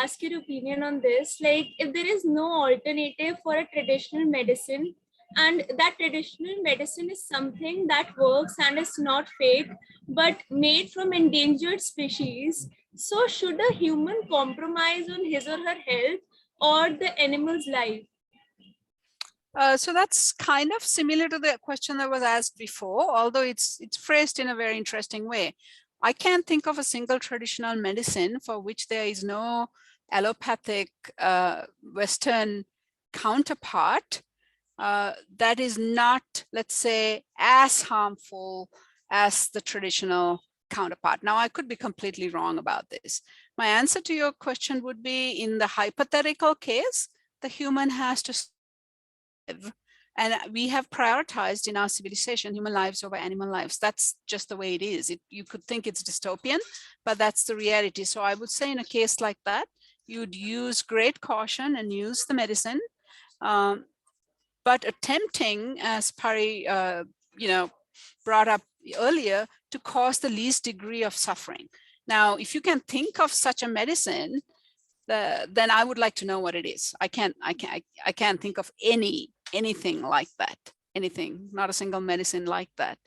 ask your opinion on this. Like, if there is no alternative for a traditional medicine, and that traditional medicine is something that works and is not fake, but made from endangered species, so should a human compromise on his or her health or the animal's life? So that's kind of similar to the question that was asked before, although it's phrased in a very interesting way. I can't think of a single traditional medicine for which there is no allopathic Western counterpart that is not, let's say, as harmful as the traditional counterpart. Now, I could be completely wrong about this. My answer to your question would be, in the hypothetical case, the human has to live. And we have prioritized in our civilization human lives over animal lives. That's just the way it is. You could think it's dystopian, but that's the reality. So I would say in a case like that, you'd use great caution and use the medicine. But attempting, as Pari brought up earlier, to cause the least degree of suffering. Now, if you can think of such a medicine, then I would like to know what it is. I can't think of anything like that. Anything, not a single medicine like that.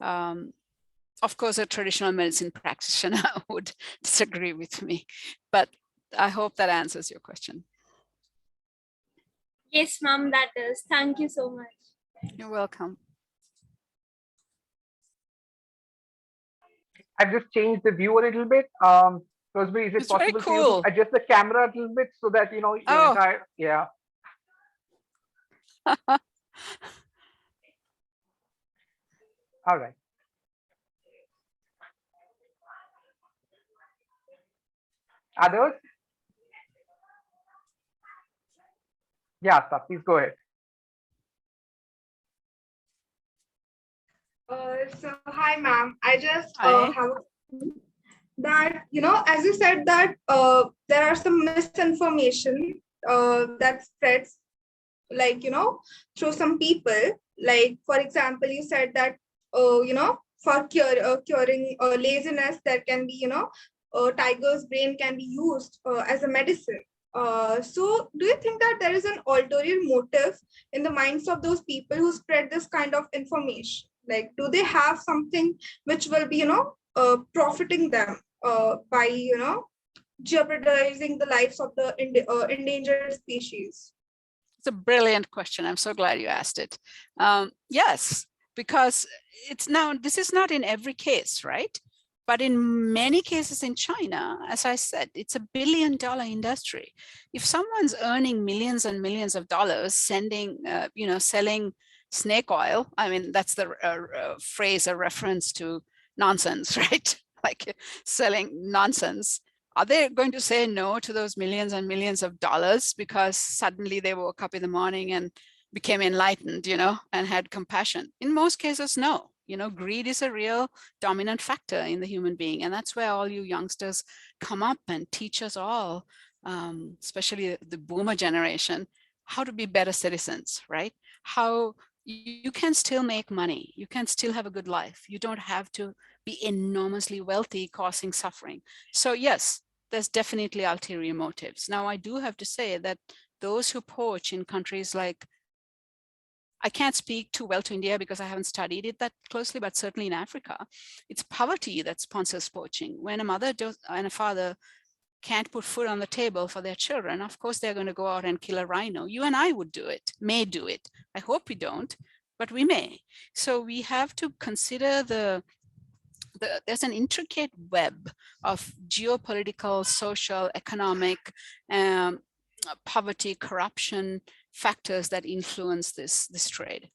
Of course, a traditional medicine practitioner would disagree with me, but I hope that answers your question. Yes, ma'am, that is. Thank you so much. You're welcome. I've just changed the view a little bit. Rosemary, is it It's very possible for cool. you to adjust the camera a little bit so that your Oh. entire, yeah. All right. Others? Yeah, Asta, please go ahead. So hi, ma'am. I just Hi. have that, as you said that there are some misinformation that spreads, like, through some people. Like, for example, you said that, for curing laziness, there can be, tiger's brain can be used as a medicine. So do you think that there is an ulterior motive in the minds of those people who spread this kind of information? Like, do they have something which will be, profiting them by, jeopardizing the lives of the endangered species? It's a brilliant question. I'm so glad you asked it. Yes, because this is not in every case, right? But in many cases in China, as I said, it's $1 billion industry. If someone's earning millions and millions of dollars selling snake oil, I mean, that's the phrase, a reference to nonsense, right? Like selling nonsense. Are they going to say no to those millions and millions of dollars because suddenly they woke up in the morning and became enlightened, and had compassion? In most cases, no. Greed is a real dominant factor in the human being. And that's where all you youngsters come up and teach us all, especially the boomer generation, how to be better citizens, right? How you can still make money. You can still have a good life. You don't have to be enormously wealthy, causing suffering. So yes, there's definitely ulterior motives. Now, I do have to say that those who poach in countries like, I can't speak too well to India because I haven't studied it that closely, but certainly in Africa, it's poverty that sponsors poaching. When a mother and a father can't put food on the table for their children, of course, they're going to go out and kill a rhino. You and I would do it, may do it. I hope we don't, but we may. So we have to consider there's an intricate web of geopolitical, social, economic, poverty, corruption factors that influence this trade.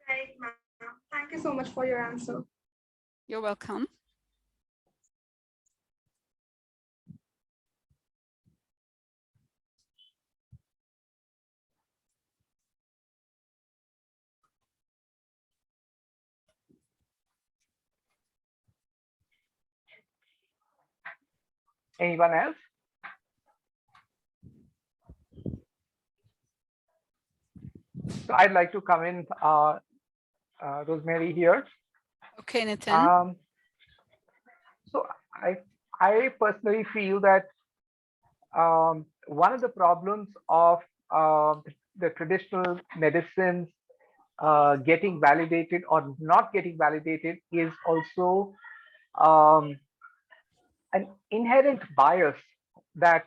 Right, ma'am. Thank you so much for your answer. You're welcome. Anyone else? So I'd like to come in, Rosemary here. Okay, Nathan. So I personally feel that one of the problems of the traditional medicines getting validated or not getting validated is also um, an inherent bias that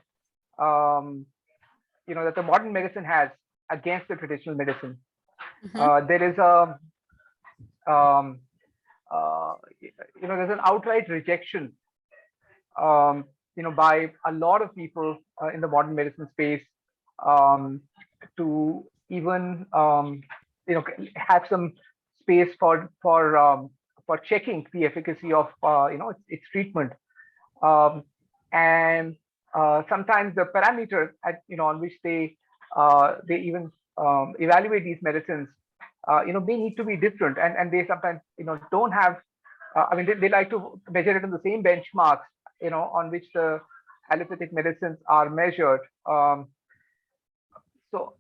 that the modern medicine has against the traditional medicine. There is a um, there's an outright rejection by a lot of people in the modern medicine space um, to even have some space for checking the efficacy of its treatment, and sometimes the parameters on which they even evaluate these medicines they need to be different, and they sometimes don't have I mean they like to measure it in the same benchmarks on which the allopathic medicines are measured. So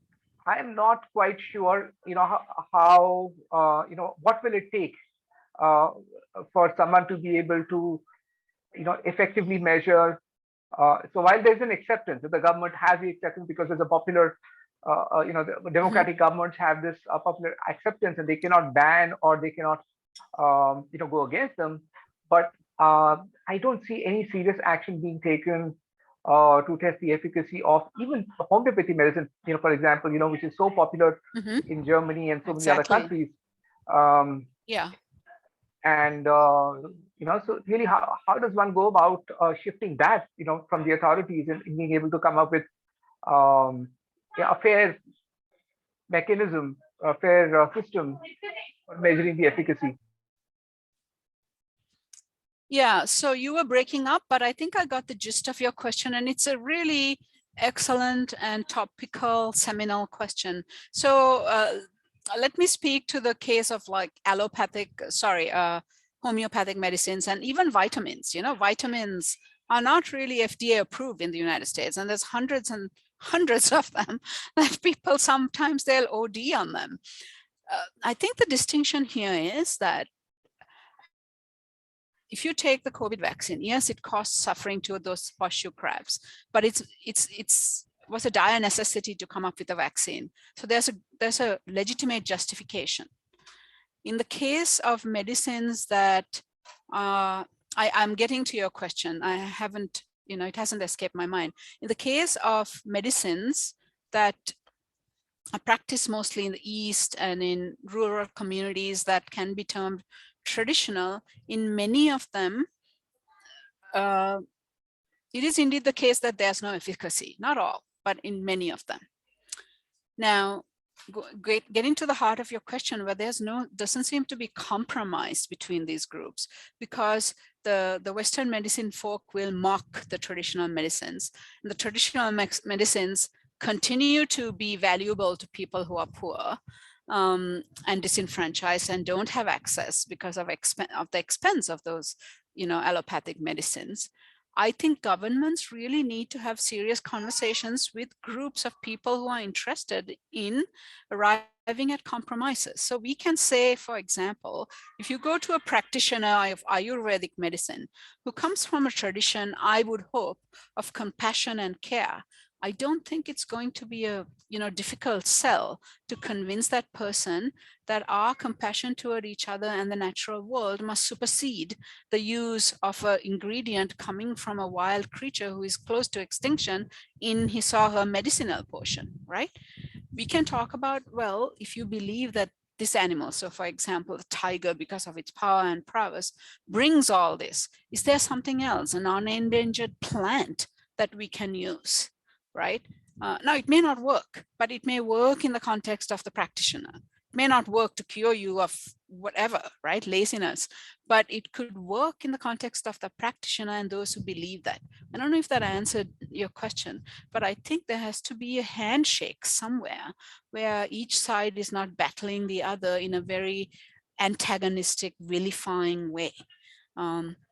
I am not quite sure how what will it take for someone to be able to effectively measure. So while there's an acceptance, the government has the acceptance because there's a popular the democratic governments have this popular acceptance, and they cannot ban or they cannot go against them. But I don't see any serious action being taken to test the efficacy of even homeopathy medicine, for example, which is so popular in Germany and so many other countries. Yeah. And so really, how does one go about shifting that, from the authorities in being able to come up with a fair mechanism, a fair system for measuring the efficacy? Yeah, so you were breaking up, but I think I got the gist of your question, and it's a really excellent and topical seminal question. So let me speak to the case of like homeopathic medicines and even vitamins. Vitamins are not really FDA approved in the United States, and there's hundreds and hundreds of them that people sometimes they'll OD on them. I think the distinction here is that if you take the COVID vaccine, yes, it caused suffering to those horseshoe crabs, but it was a dire necessity to come up with a vaccine. So there's a legitimate justification. In the case of medicines that I'm getting to your question, I haven't, it hasn't escaped my mind. In the case of medicines that are practiced mostly in the East and in rural communities that can be termed traditional, in many of them, it is indeed the case that there's no efficacy, not all, but in many of them. Now, getting to the heart of your question, where doesn't seem to be compromise between these groups, because the Western medicine folk will mock the traditional medicines. And the traditional medicines continue to be valuable to people who are poor and disenfranchised and don't have access because of the expense of those, allopathic medicines. I think governments really need to have serious conversations with groups of people who are interested in arriving at compromises. So we can say, for example, if you go to a practitioner of Ayurvedic medicine who comes from a tradition, I would hope, of compassion and care, I don't think it's going to be a difficult sell to convince that person that our compassion toward each other and the natural world must supersede the use of an ingredient coming from a wild creature who is close to extinction in his or her medicinal portion, right? We can talk about, well, if you believe that this animal, so for example, the tiger, because of its power and prowess, brings all this, is there something else, an unendangered plant that we can use? Right? Now, it may not work, but it may work in the context of the practitioner. It may not work to cure you of whatever, right? Laziness, but it could work in the context of the practitioner and those who believe that. I don't know if that answered your question, but I think there has to be a handshake somewhere where each side is not battling the other in a very antagonistic, vilifying way.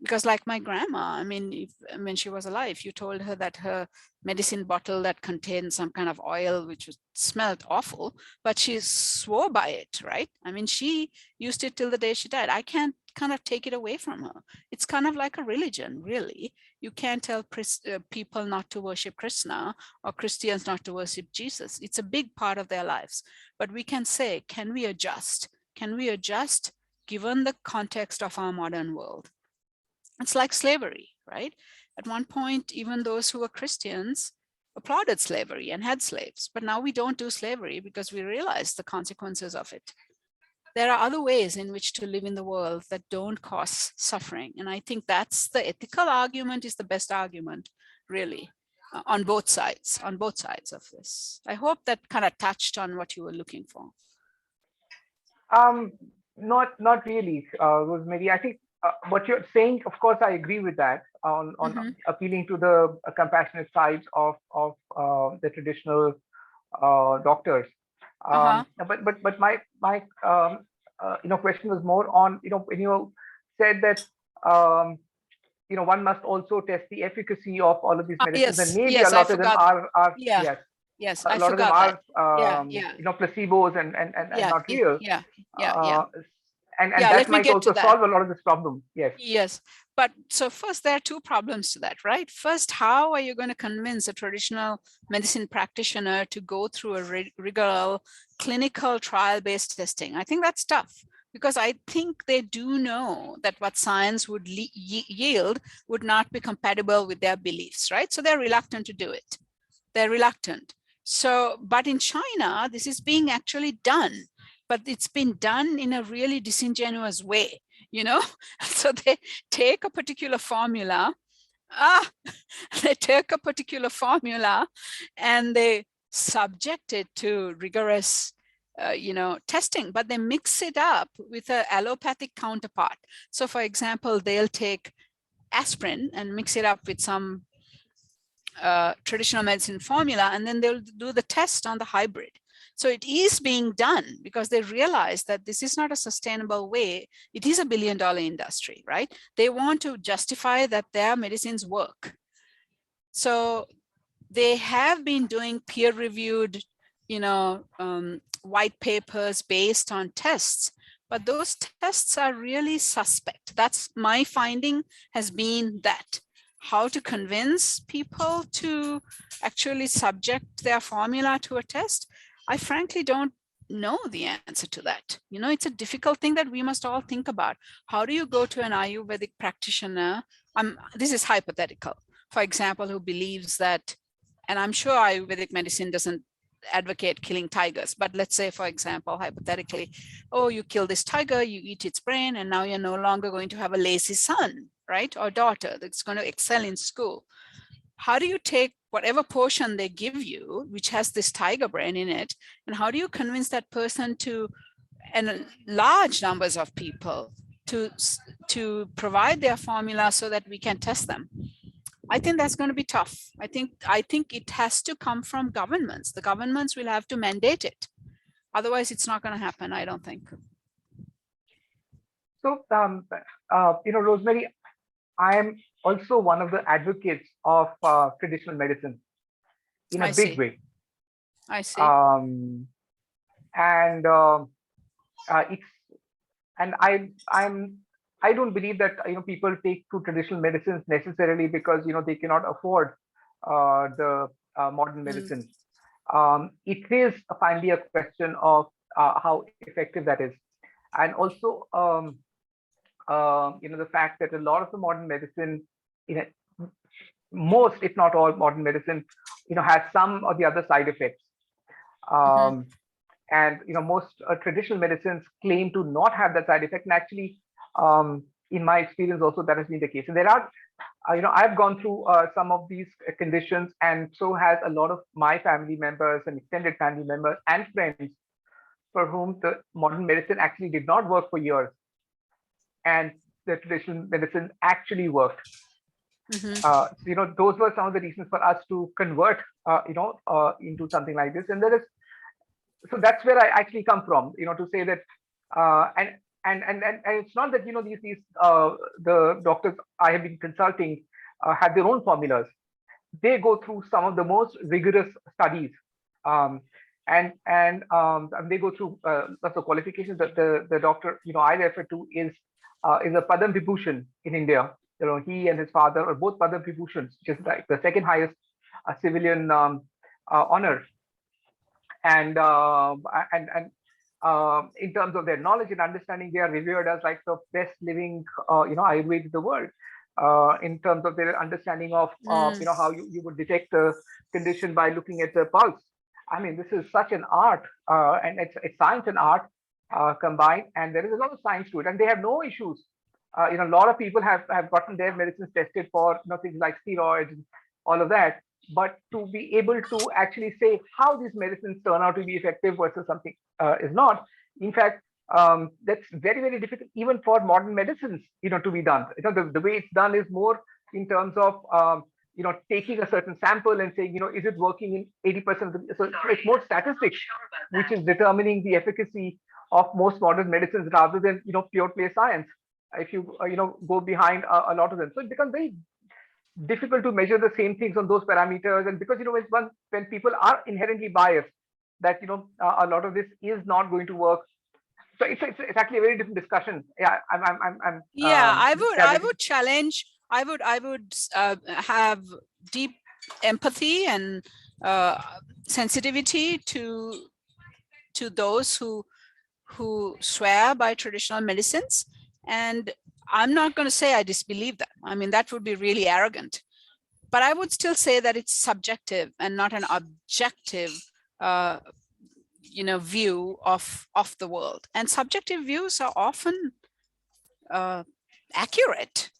Because like my grandma, when she was alive, you told her that her medicine bottle that contained some kind of oil, which smelled awful, but she swore by it, right? She used it till the day she died. I can't kind of take it away from her. It's kind of like a religion, really. You can't tell people not to worship Krishna or Christians not to worship Jesus. It's a big part of their lives. But we can say, can we adjust? Can we adjust given the context of our modern world? It's like slavery, right? At one point, even those who were Christians applauded slavery and had slaves, but now we don't do slavery because we realize the consequences of it. There are other ways in which to live in the world that don't cause suffering. And I think that's the ethical argument is the best argument, really, on both sides of this. I hope that kind of touched on what you were looking for. Not really, Rosemary. I think what you're saying, of course, I agree with that on appealing to the compassionate side of the traditional doctors. But my question was more on, when you said that one must also test the efficacy of all of these medicines, and maybe a lot of them are yes, a lot of them are placebos and not real. And that might also solve a lot of this problem. Yes. But so first, there are two problems to that, right? First, how are you going to convince a traditional medicine practitioner to go through a rigorous clinical trial-based testing? I think that's tough because I think they do know that what science would yield would not be compatible with their beliefs, right? So they're reluctant to do it. They're reluctant. So, but in China, this is being actually done. But it's been done in a really disingenuous way, So they take a particular formula, and they subject it to rigorous, testing, but they mix it up with an allopathic counterpart. So for example, they'll take aspirin and mix it up with some traditional medicine formula, and then they'll do the test on the hybrid. So it is being done because they realize that this is not a sustainable way. It is a billion-dollar industry, right? They want to justify that their medicines work. So they have been doing peer-reviewed, white papers based on tests, but those tests are really suspect. That's my finding, has been that. How to convince people to actually subject their formula to a test, I frankly don't know the answer to that. It's a difficult thing that we must all think about. How do you go to an Ayurvedic practitioner? This is hypothetical, for example, who believes that, and I'm sure Ayurvedic medicine doesn't advocate killing tigers, but let's say, for example, hypothetically, oh, you kill this tiger, you eat its brain, and now you're no longer going to have a lazy son, right? Or daughter that's going to excel in school. How do you take whatever portion they give you, which has this tiger brain in it, and how do you convince that person and large numbers of people to provide their formula so that we can test them? I think that's going to be tough. I think it has to come from governments. The governments will have to mandate it. Otherwise, it's not going to happen, I don't think. So, Rosemary, I am also one of the advocates of traditional medicine in a big way. I see. I don't believe that people take to traditional medicines necessarily because they cannot afford the modern medicines. It is finally a question of how effective that is, and also the fact that a lot of the modern medicine, most if not all modern medicine, has some or the other side effects. And most traditional medicines claim to not have that side effect, and actually in my experience also that has been the case. And there are I've gone through some of these conditions, and so has a lot of my family members and extended family members and friends for whom the modern medicine actually did not work for years, and the traditional medicine actually worked. Those were some of the reasons for us to convert into something like this. And so that's where I actually come from, to say that and it's not that these the doctors I have been consulting have their own formulas. They go through some of the most rigorous studies, and they go through lots of qualifications. That the doctor I refer to is is a Padam Vibhushan in India. He and his father are both Padam Vibhushans, which is like the second highest civilian honor. And in terms of their knowledge and understanding, they are revered as like the best living, Ayurveda in the world. In terms of their understanding of, how you would detect the condition by looking at the pulse. I mean, this is such an art, and it's science and art combined, and there is a lot of science to it, and they have no issues. A lot of people have gotten their medicines tested for things like steroids and all of that, but to be able to actually say how these medicines turn out to be effective versus something is not. In fact, that's very, very difficult even for modern medicines, to be done. The way it's done is more in terms of taking a certain sample and saying, is it working in 80% of the, so it's more statistics which is determining the efficacy of most modern medicines rather than pure play science. If you go behind a lot of them, so it becomes very difficult to measure the same things on those parameters. And because when people are inherently biased, that a lot of this is not going to work. So it's actually a very different discussion. Yeah, I would challenge. I would have deep empathy and sensitivity to those who swear by traditional medicines, and I'm not going to say I disbelieve them. I mean, that would be really arrogant, but I would still say that it's subjective and not an objective view of the world. And subjective views are often accurate.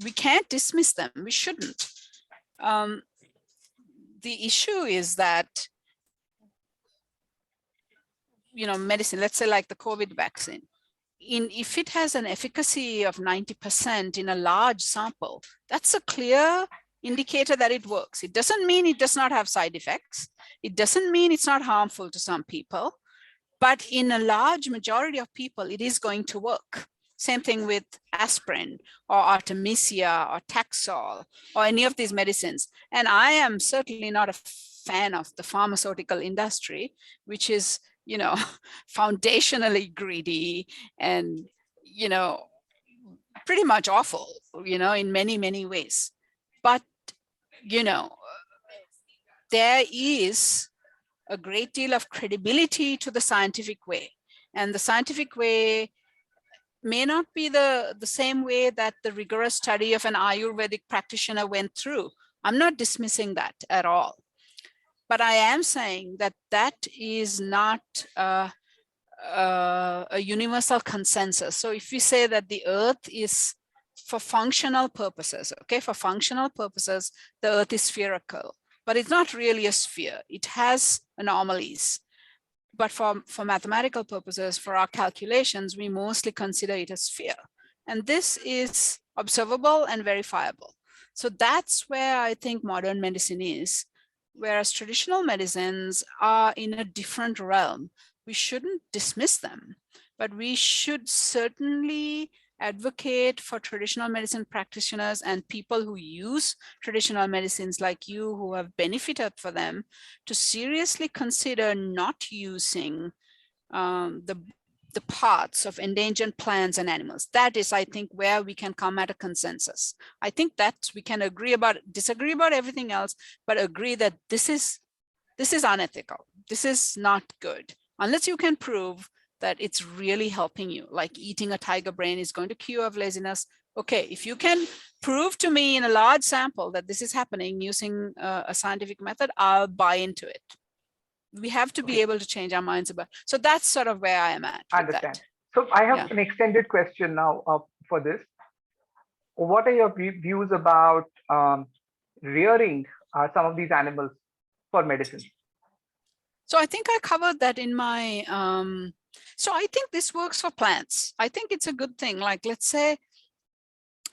We can't dismiss them. We shouldn't. The issue is that medicine, let's say like the COVID vaccine, if it has an efficacy of 90% in a large sample, that's a clear indicator that it works. It doesn't mean it does not have side effects. It doesn't mean it's not harmful to some people, but in a large majority of people, it is going to work. Same thing with aspirin or Artemisia or Taxol or any of these medicines. And I am certainly not a fan of the pharmaceutical industry, which is foundationally greedy and, pretty much awful, in many, many ways. But, there is a great deal of credibility to the scientific way. And the scientific way may not be the same way that the rigorous study of an Ayurvedic practitioner went through. I'm not dismissing that at all. But I am saying that that is not a universal consensus. So if we say that the earth is for functional purposes, okay, for functional purposes, the earth is spherical, but it's not really a sphere. It has anomalies. But for mathematical purposes, for our calculations, we mostly consider it a sphere. And this is observable and verifiable. So that's where I think modern medicine is. Whereas traditional medicines are in a different realm. We shouldn't dismiss them, but we should certainly advocate for traditional medicine practitioners and people who use traditional medicines like you, who have benefited for them, to seriously consider not using the parts of endangered plants and animals. That is, I think, where we can come at a consensus. I think that we can disagree about everything else, but agree that this is unethical. This is not good, unless you can prove that it's really helping you, like eating a tiger brain is going to cure you of laziness. Okay, if you can prove to me in a large sample that this is happening using a scientific method, I'll buy into it. We have to be able to change our minds about. So that's sort of where I am at. I understand. So I have an extended question now for this. What are your views about rearing some of these animals for medicine? So I think I covered that in my, so I think this works for plants. I think it's a good thing. Like, let's say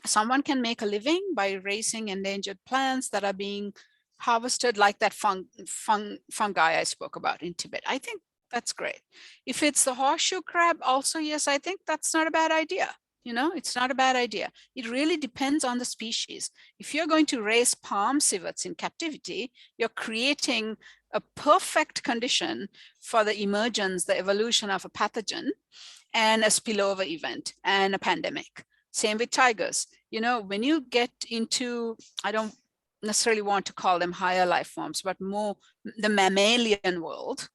someone can make a living by raising endangered plants that are being harvested, like that fungi I spoke about in Tibet. I think that's great. If it's the horseshoe crab also, yes, I think that's not a bad idea. It's not a bad idea. It really depends on the species. If you're going to raise palm civets in captivity, you're creating a perfect condition for the emergence, the evolution of a pathogen and a spillover event and a pandemic. Same with tigers. You know, when you get into, I don't necessarily want to call them higher life forms, but more the mammalian world,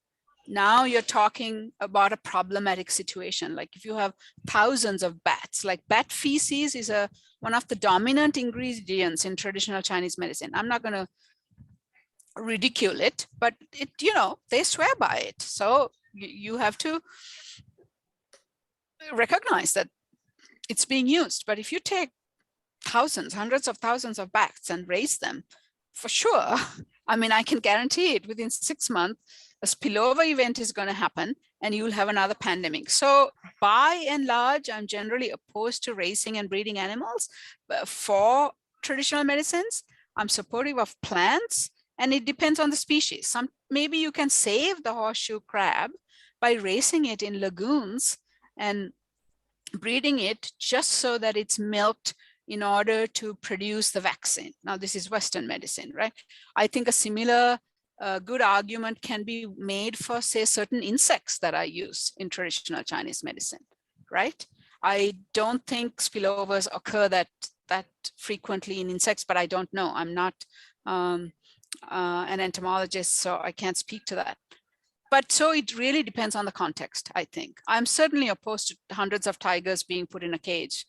now you're talking about a problematic situation. Like if you have thousands of bats, like bat feces is one of the dominant ingredients in traditional Chinese medicine. I'm not going to ridicule it, but it, you know, they swear by it. So you have to recognize that it's being used. But if you take thousands, hundreds of thousands of bats and raise them, for sure, I mean, I can guarantee it, within 6 months, a spillover event is going to happen and you'll have another pandemic. So by and large, I'm generally opposed to raising and breeding animals for traditional medicines. I'm supportive of plants, and it depends on the species. Maybe you can save the horseshoe crab by raising it in lagoons and breeding it just so that it's milked in order to produce the vaccine. Now, this is Western medicine, right? I think a similar good argument can be made for, say, certain insects that are used in traditional Chinese medicine, right? I don't think spillovers occur that frequently in insects, but I don't know. I'm not an entomologist, so I can't speak to that. But so it really depends on the context, I think. I'm certainly opposed to hundreds of tigers being put in a cage,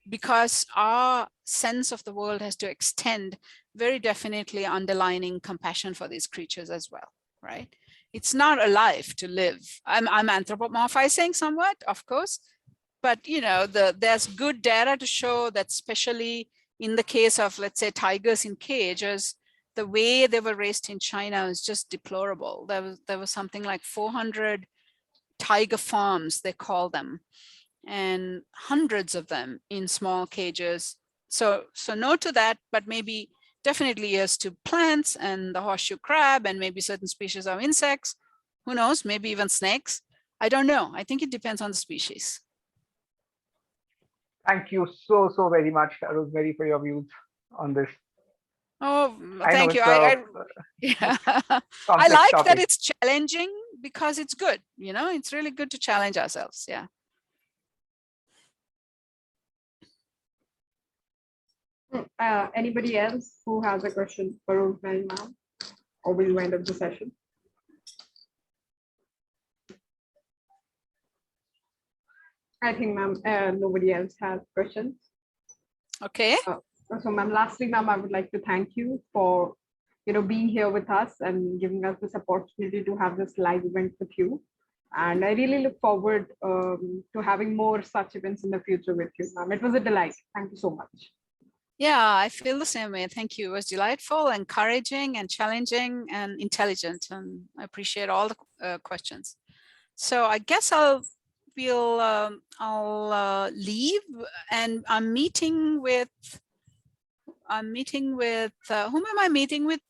because our sense of the world has to extend, very definitely underlining compassion for these creatures as well, right? It's not a life to live. I'm anthropomorphizing somewhat, of course, but you know, there's good data to show that, especially in the case of, let's say, tigers in cages, the way they were raised in China is just deplorable. There was something like 400 tiger farms, they call them, and hundreds of them in small cages. So no to that, but maybe definitely yes to plants and the horseshoe crab and maybe certain species of insects. Who knows, maybe even snakes. I don't know. I think it depends on the species. Thank you so very much, Rosemary, for your views on this. Oh, thank you. Yeah. I like that it's challenging, because it's good. You know, it's really good to challenge ourselves. Yeah. Anybody else who has a question for Rosemary, ma'am, or we'll wind up the session? I think, ma'am, nobody else has questions. Okay. So, ma'am, lastly, ma'am, I would like to thank you for, you know, being here with us and giving us this opportunity to have this live event with you. And I really look forward to having more such events in the future with you, ma'am. It was a delight. Thank you so much. Yeah, I feel the same way. Thank you. It was delightful, encouraging, and challenging, and intelligent. And I appreciate all the questions. So I guess I'll leave, and I'm meeting with whom am I meeting with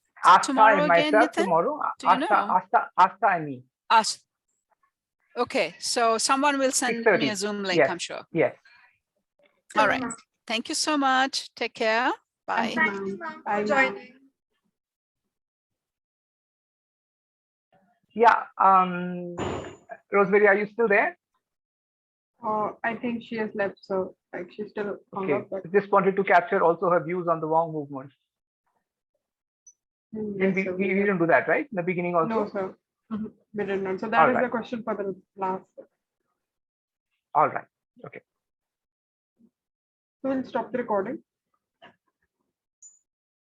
tomorrow again, Nitin? Tomorrow, Asta and me. Us. Okay, so someone will send me a Zoom link, yes. I'm sure. Yes. All right. Thank you so much. Take care. Bye. Thank you, ma'am, for joining. Yeah. Rosemary, are you still there? I think she has left, so like she's still hung Okay. up, but Just wanted to capture also her views on the VONG movement. yes, we sir, didn't do that, right? In the beginning also? No, sir. We did not. So that is the question for the last. All right. Okay. So we'll stop the recording.